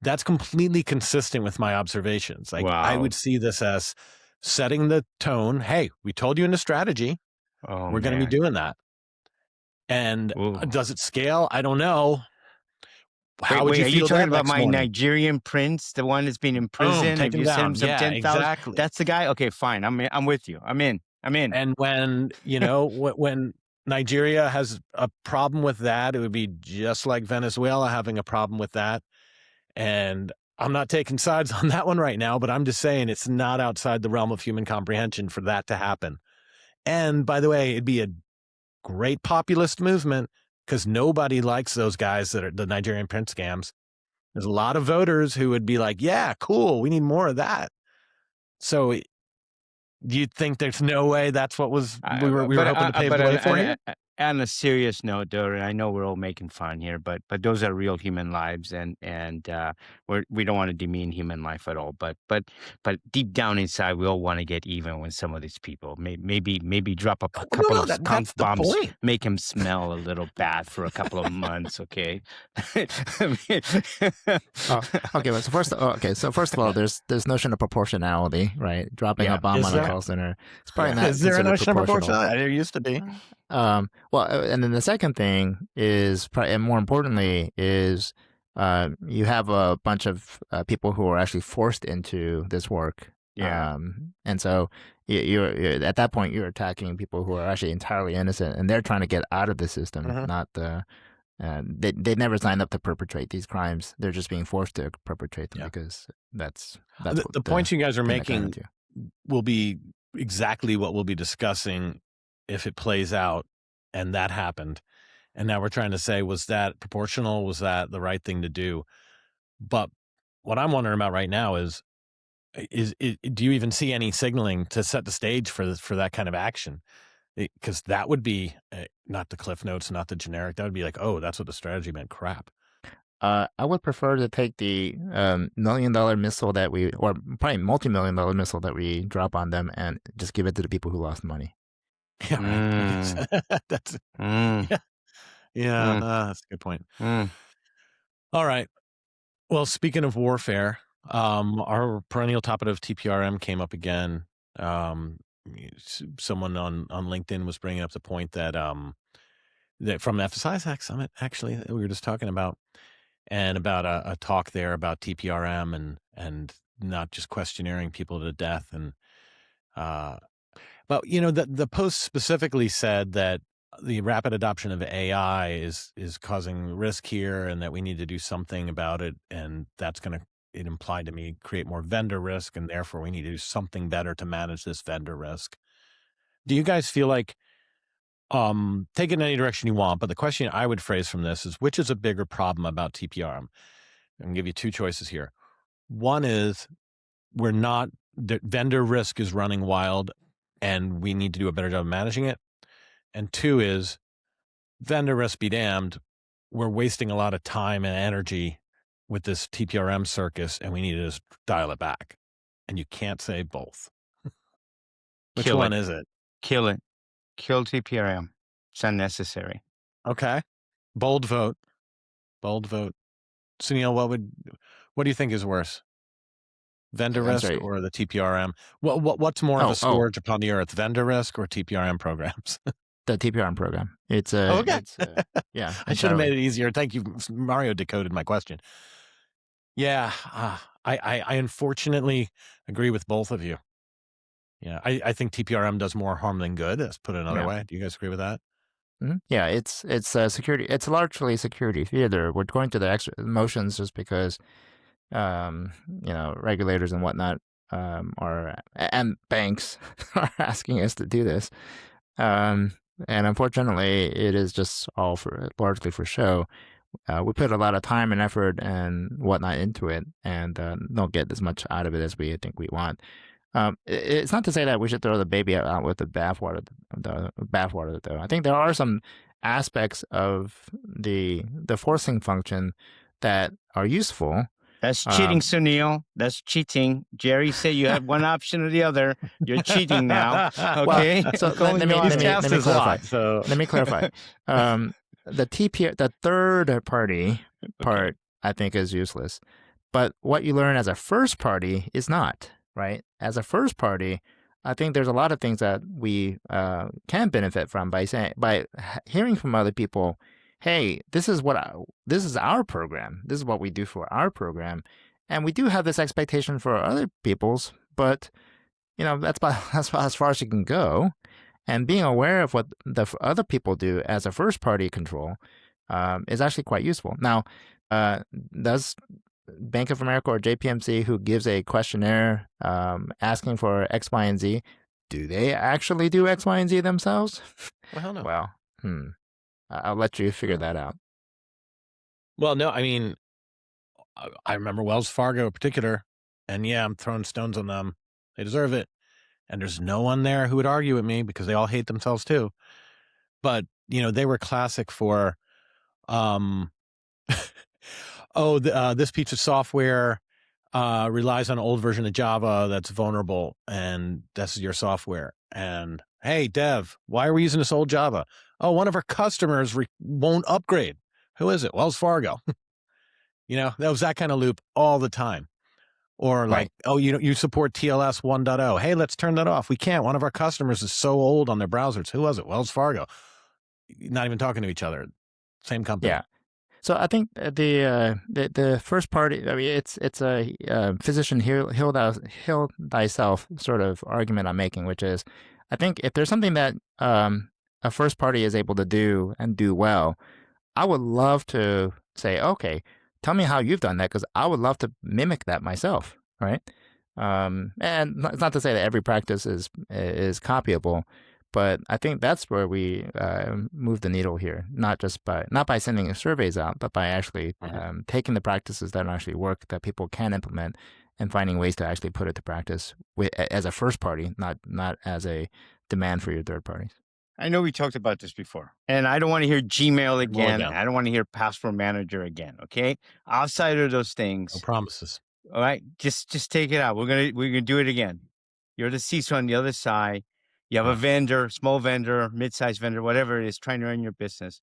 that's completely consistent with my observations. Like, wow. I would see this as setting the tone. Hey, we told you in the strategy, we're going to be doing that. And does it scale? I don't know. How would you feel? Are you talking about my morning? Nigerian prince, the one that's been in prison? Have you sent him some 10,000? Exactly. That's the guy. Okay, fine. I'm with you. I'm in. And when when Nigeria has a problem with that, it would be just like Venezuela having a problem with that. And I'm not taking sides on that one right now, but I'm just saying it's not outside the realm of human comprehension for that to happen. And by the way, it'd be a great populist movement because nobody likes those guys that are the Nigerian prince scams. There's a lot of voters who would be like, yeah, cool, we need more of that. So do you think there's no way that's what we were hoping to pave the way for you? On a serious note, though, and I know we're all making fun here, but those are real human lives, and we don't want to demean human life at all. But deep down inside, we all want to get even with some of these people. Maybe drop a couple of skunk bombs, make them smell a little bad for a couple of months. Okay. Okay. So first of all, there's notion of proportionality, right? Dropping a bomb on a call center. It's probably not. Is there a notion of proportionality? There used to be. Well, and then the second thing is, and more importantly, is you have a bunch of people who are actually forced into this work. Yeah. And so you're at that point, you're attacking people who are actually entirely innocent, and they're trying to get out of the system, not the. They never signed up to perpetrate these crimes. They're just being forced to perpetrate them because that's the points you guys are making will be exactly what we'll be discussing if it plays out. And that happened. And now we're trying to say, was that proportional? Was that the right thing to do? But what I'm wondering about right now is do you even see any signaling to set the stage for that kind of action? because that would be not the cliff notes, not the generic. That would be like, oh, that's what the strategy meant. Crap. I would prefer to take the $1 million missile or probably multi-million-dollar missile that we drop on them and just give it to the people who lost money. Yeah, right. That's that's a good point. All right. Well, speaking of warfare, our perennial topic of TPRM came up again. Someone on LinkedIn was bringing up the point that that from the FSISAC Summit, actually, that we were just talking about, and about a talk there about TPRM and not just questionnaring people to death. And but the post specifically said that the rapid adoption of AI is causing risk here, and that we need to do something about it, and that's going to, it implied to me, create more vendor risk, and therefore we need to do something better to manage this vendor risk. Do you guys feel like, take it in any direction you want, but the question I would phrase from this is, which is a bigger problem about TPRM? I'm going to give you two choices here. One is the vendor risk is running wild and we need to do a better job of managing it. And two is, vendor risk be damned, we're wasting a lot of time and energy with this TPRM circus and we need to just dial it back. And you can't say both. Which one is it? Kill it. Kill TPRM. It's unnecessary. Okay. Bold vote. Sunil, what do you think is worse? Vendor risk or the TPRM? What's more of a scourge upon the earth, vendor risk or TPRM programs? The TPRM program. It's okay. Yeah. I should have made it easier. Thank you. Mario decoded my question. Yeah. I unfortunately agree with both of you. Yeah. I think TPRM does more harm than good. Let's put it another way. Do you guys agree with that? Mm-hmm. Yeah. It's security. It's largely security theater. We're going through the extra motions just because, regulators and whatnot, and banks are asking us to do this. And unfortunately, it is just all largely for show. We put a lot of time and effort and whatnot into it, and don't get as much out of it as we think we want. It's not to say that we should throw the baby out with the bathwater. Though I think there are some aspects of the forcing function that are useful. That's cheating, Sunil. That's cheating. Jerry said you have one option or the other. You're cheating now. Okay. Well, so let me clarify. The third party part, I think, is useless. But what you learn as a first party is not, right? As a first party, I think there's a lot of things that we can benefit from by hearing from other people. Hey, this is our program. This is what we do for our program, and we do have this expectation for other people's. But that's as far as you can go. And being aware of what the other people do as a first party control is actually quite useful. Now, does Bank of America or JPMC, who gives a questionnaire asking for X, Y, and Z, do they actually do X, Y, and Z themselves? Well, hell no. Well, I'll let you figure that out. Well, no, I mean, I remember Wells Fargo in particular, and yeah, I'm throwing stones on them. They deserve it. And there's no one there who would argue with me because they all hate themselves too. But, they were classic for, this piece of software relies on an old version of Java that's vulnerable, and this is your software. And, hey, dev, why are we using this old Java? Oh, one of our customers won't upgrade. Who is it? Wells Fargo. That was that kind of loop all the time. Or like, right. You support TLS 1.0. Hey, let's turn that off. We can't. One of our customers is so old on their browsers. Who was it? Wells Fargo. Not even talking to each other. Same company. Yeah. So I think the first party, I mean, it's a physician heal thyself sort of argument I'm making, which is, I think if there's something that a first party is able to do and do well, I would love to say, okay, tell me how you've done that, because I would love to mimic that myself, right? And it's not to say that every practice is copyable, but I think that's where we move the needle here. Not by sending surveys out, but by actually taking the practices that actually work, that people can implement, and finding ways to actually put it to practice as a first party, not as a demand for your third parties. I know we talked about this before, and I don't want to hear Gmail again. down. I don't want to hear password manager again. Okay, outside of those No things, promises. all right, just take it out. We're gonna do it again. You're the CISO on the other side. You have a vendor, small vendor, mid-sized vendor, whatever it is, trying to run your business.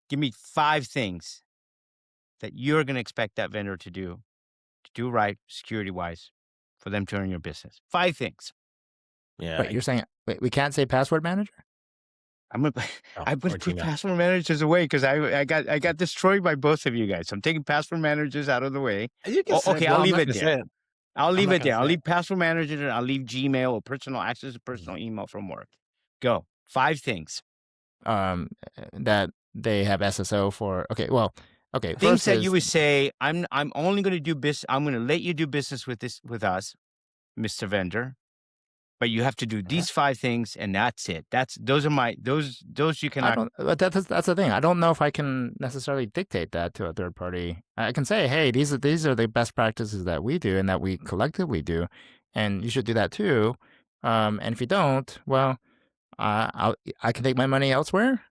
Give me 5 things that you're gonna expect that vendor to do right, security-wise, for them to run your business. 5 things. Yeah. Wait, you're saying we can't say password manager? I'm gonna put password managers away because I got destroyed by both of you guys. So I'm taking password managers out of the way. Okay, I'll leave it there. I'll leave it there. I'll leave password managers and I'll leave Gmail or personal access to personal email from work. Go. 5 things. That they have SSO for. Okay, well, okay. Things that you would say, I'm only going to do business. I'm going to let you do business with us, Mr. Vendor. But you have to do these 5 things, and that's it. Those you cannot. But that's the thing. I don't know if I can necessarily dictate that to a third party. I can say, hey, these are the best practices that we do and that we collectively do, and you should do that too. And if you don't, well, I can take my money elsewhere.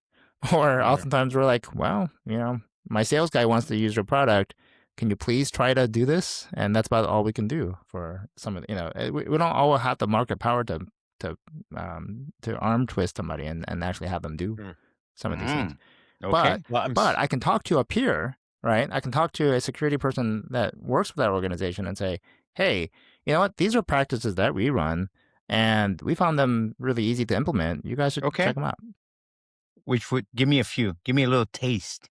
Or oftentimes we're like, well, my sales guy wants to use your product. Can you please try to do this? And that's about all we can do for some of we don't all have the market power to arm twist somebody and actually have them do some of these things. Okay. But I can talk to a peer, right? I can talk to a security person that works with that organization and say, hey, you know what? These are practices that we run, and we found them really easy to implement. You guys should check them out. Which would give me a few. Give me a little taste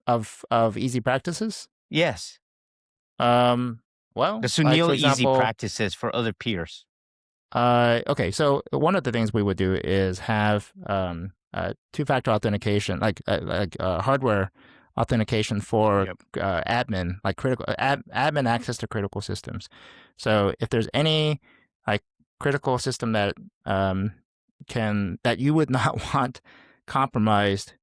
of easy practices. Yes. Well, the Sunil easy practices for other peers. Okay, so one of the things we would do is have two-factor authentication, like hardware authentication for admin, like critical admin access to critical systems. So if there's any like critical system that that you would not want compromised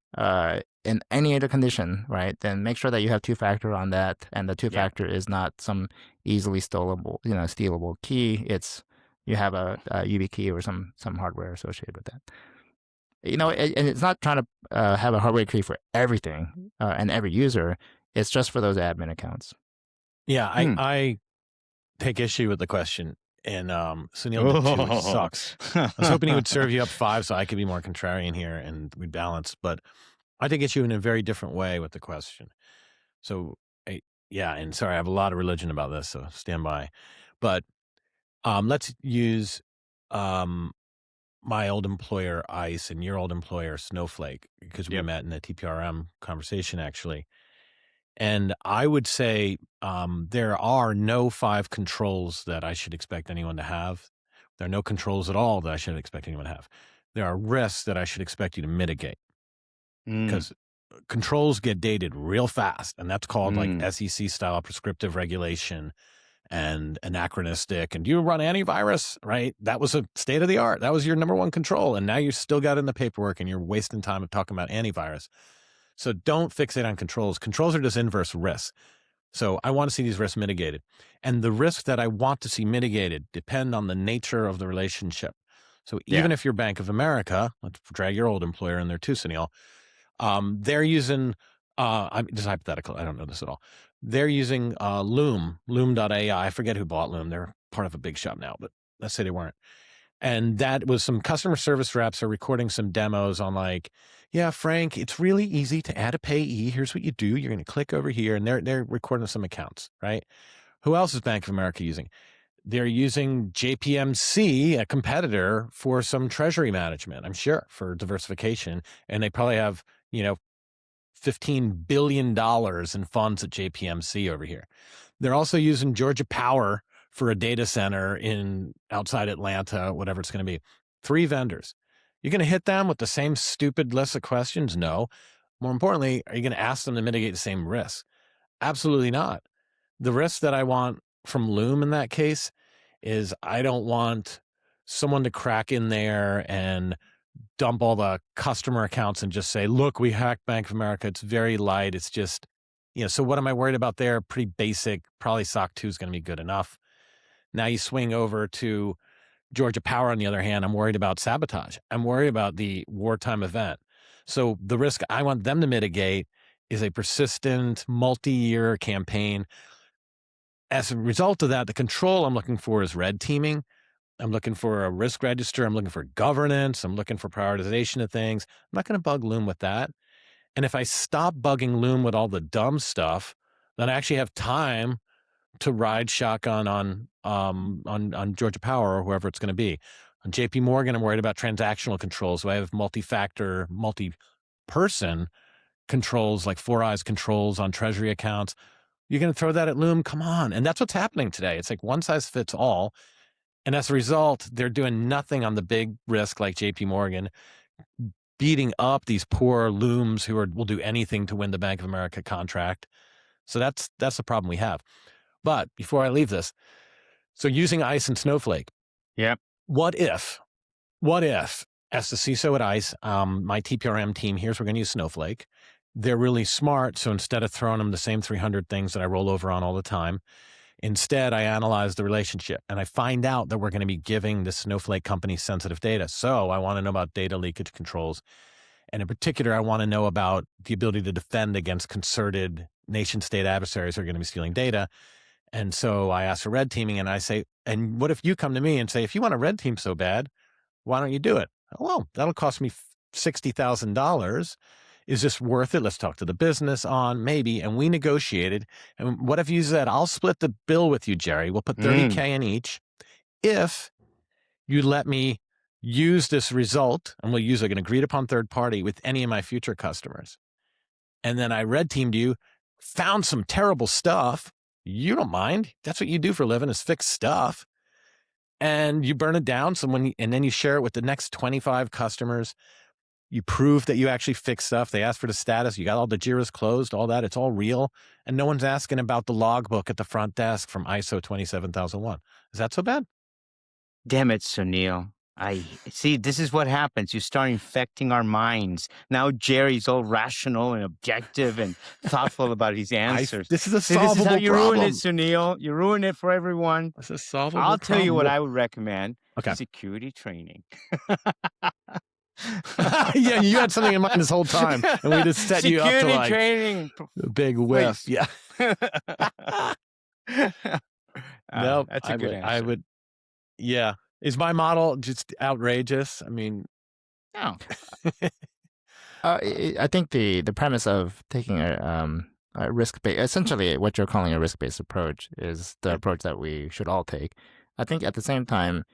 in any other condition, right? Then make sure that you have two-factor on that, and the two-factor is not some easily stealable key. It's you have a YubiKey or some hardware associated with that. And it's not trying to have a hardware key for everything and every user. It's just for those admin accounts. Yeah, I take issue with the question, and Sunil did too, which sucks. I was hoping he would serve you up 5 so I could be more contrarian here and we'd balance, but I take issue in a very different way with the question. So, and sorry, I have a lot of religion about this, so stand by. But let's use my old employer, ICE, and your old employer, Snowflake, because we met in a TPRM conversation, actually. And I would say there are no 5 controls that I should expect anyone to have. There are no controls at all that I should expect anyone to have. There are risks that I should expect you to mitigate. Because controls get dated real fast, and that's called like SEC-style prescriptive regulation and anachronistic. And do you run antivirus, right? That was a state of the art. That was your number 1 control, and now you still got it in the paperwork, and you're wasting time of talking about antivirus. So don't fixate on controls. Controls are just inverse risks. So I want to see these risks mitigated. And the risks that I want to see mitigated depend on the nature of the relationship. So even if you're Bank of America, let's drag your old employer in there too, Sunil, they're using, I'm just hypothetical, I don't know this at all. They're using Loom.ai. I forget who bought Loom. They're part of a big shop now, but let's say they weren't. And that was some customer service reps are recording some demos on like, yeah, Frank, it's really easy to add a payee. Here's what you do. You're going to click over here, and they're recording some accounts, right? Who else is Bank of America using? They're using JPMC, a competitor, for some treasury management, I'm sure, for diversification. And they probably have, $15 billion in funds at JPMC over here. They're also using Georgia Power for a data center outside Atlanta, whatever it's going to be. 3 vendors. You're going to hit them with the same stupid list of questions? No. More importantly, are you going to ask them to mitigate the same risks? Absolutely not. The risk that I want from Loom in that case is I don't want someone to crack in there and dump all the customer accounts and just say, look, we hacked Bank of America. It's very light. It's just, so what am I worried about there? Pretty basic. Probably SOC 2 is going to be good enough. Now you swing over to Georgia Power, on the other hand, I'm worried about sabotage. I'm worried about the wartime event. So the risk I want them to mitigate is a persistent multi-year campaign. As a result of that, the control I'm looking for is red teaming. I'm looking for a risk register. I'm looking for governance. I'm looking for prioritization of things. I'm not going to bug Loom with that. And if I stop bugging Loom with all the dumb stuff, then I actually have time to ride shotgun on Georgia Power or whoever it's going to be. On JP Morgan, I'm worried about transactional controls. So I have multi-factor, multi-person controls, like Four Eyes controls on treasury accounts. You're going to throw that at Loom? Come on. And that's what's happening today. It's like one size fits all. And as a result, they're doing nothing on the big risk like JP Morgan, beating up these poor Looms who will do anything to win the Bank of America contract. So that's the problem we have. But before I leave this, so using ICE and Snowflake. Yep. What if, as the CISO at ICE, my TPRM team, here's we're going to use Snowflake. They're really smart. So instead of throwing them the same 300 things that I roll over on all the time, instead I analyze the relationship and I find out that we're going to be giving the Snowflake company sensitive data. So I want to know about data leakage controls. And in particular, I want to know about the ability to defend against concerted nation state adversaries who are going to be stealing data. And so I ask for red teaming and I say, and what if you come to me and say, if you want a red team so bad, why don't you do it? Well, that'll cost me $60,000. Is this worth it? Let's talk to the business on maybe. And we negotiated. And what if you said, I'll split the bill with you, Jerry. We'll put $30K in each. If you let me use this result, and we'll use like an agreed upon third party with any of my future customers. And then I red teamed you, found some terrible stuff. You don't mind. That's what you do for a living, is fix stuff. And you burn it down. And then you share it with the next 25 customers. You prove that you actually fixed stuff. They ask for the status. You got all the JIRAs closed, all that. It's all real. And no one's asking about the logbook at the front desk from ISO 27001. Is that so bad? Damn it, Sunil. I see. This is what happens. You start infecting our minds. Now Jerry's all rational and objective and thoughtful about his answers. This is a solvable This is how you problem. ruin it, Sunil. You ruin it for everyone. This is a solvable I'll tell you what problem. I would recommend. Okay. Security training. Yeah, you had something in mind this whole time, and we just set you up to Security like training. a big whiff. Please. Yeah. No, that's a good answer. I would. Yeah. Is my model just outrageous? I mean, No. I think the premise of taking a risk-based, essentially what you're calling a risk-based approach, is the approach that we should all take. I think at the same time,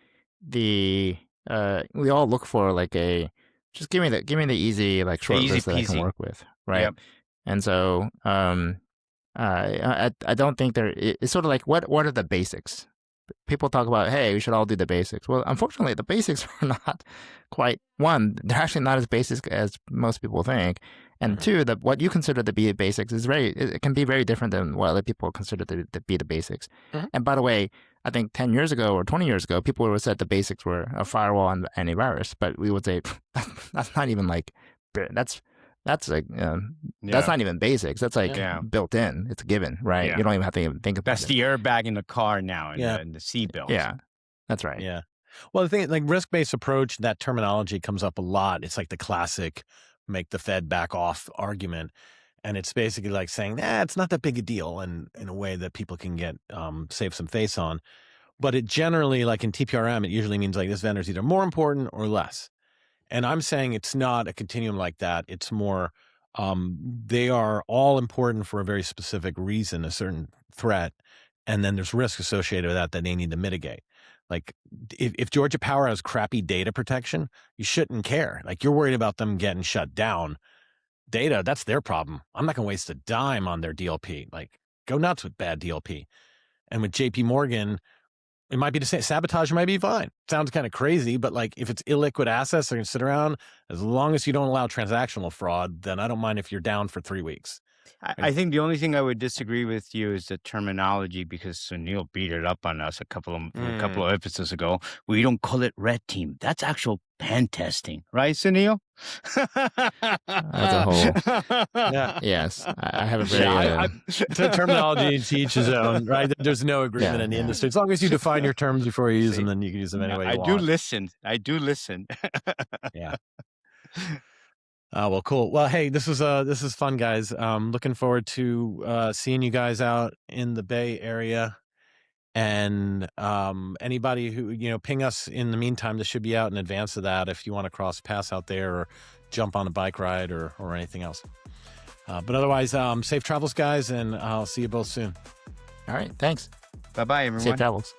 we all look for like just give me the easy, like short list that I can work with, right? Yep. And so I don't think it's sort of like what are the basics? People talk about, hey, we should all do the basics. Well, unfortunately, the basics are not quite, one, they're actually not as basic as most people think. And two, that what you consider to be basics it can be very different than what other people consider to be the basics. Mm-hmm. And by the way, I think 10 years ago or 20 years ago, people would have said the basics were a firewall and antivirus, but we would say that's not even like, that's like, that's not even basics. That's like built in. It's a given, right? Yeah. You don't even have to even think about it. That's the airbag in the car now in the seatbelt. Yeah, that's right. Yeah. Well, the thing, like risk-based approach, that terminology comes up a lot. It's like the classic make the Fed back off argument. And it's basically like saying, it's not that big a deal, and in a way that people can get save some face on. But it generally, like in TPRM, it usually means like this vendor is either more important or less. And I'm saying it's not a continuum like that. It's more, they are all important for a very specific reason, a certain threat. And then there's risk associated with that they need to mitigate. Like if Georgia Power has crappy data protection, you shouldn't care. Like you're worried about them getting shut down. Data, that's their problem. I'm not going to waste a dime on their DLP. Like go nuts with bad DLP. And with JP Morgan, it might be the same. Sabotage might be fine. Sounds kind of crazy, but like if it's illiquid assets, they're going to sit around. As long as you don't allow transactional fraud, then I don't mind if you're down for 3 weeks. I think the only thing I would disagree with you is the terminology, because Sunil beat it up on us a couple of episodes ago. We don't call it red team. That's actual pen testing, right, Sunil? That's a whole. Yeah. Yes, I have a very. Terminology to each his own, right? There's no agreement in the industry. As long as you define your terms before you use them, then you can use them any way you want. I do listen. Yeah. Well, cool. Well, hey, this is fun, guys. Looking forward to seeing you guys out in the Bay Area. And anybody who, ping us in the meantime. This should be out in advance of that if you want to cross paths out there or jump on a bike ride or anything else. But otherwise, safe travels, guys, and I'll see you both soon. All right. Thanks. Bye-bye, everyone. Safe travels.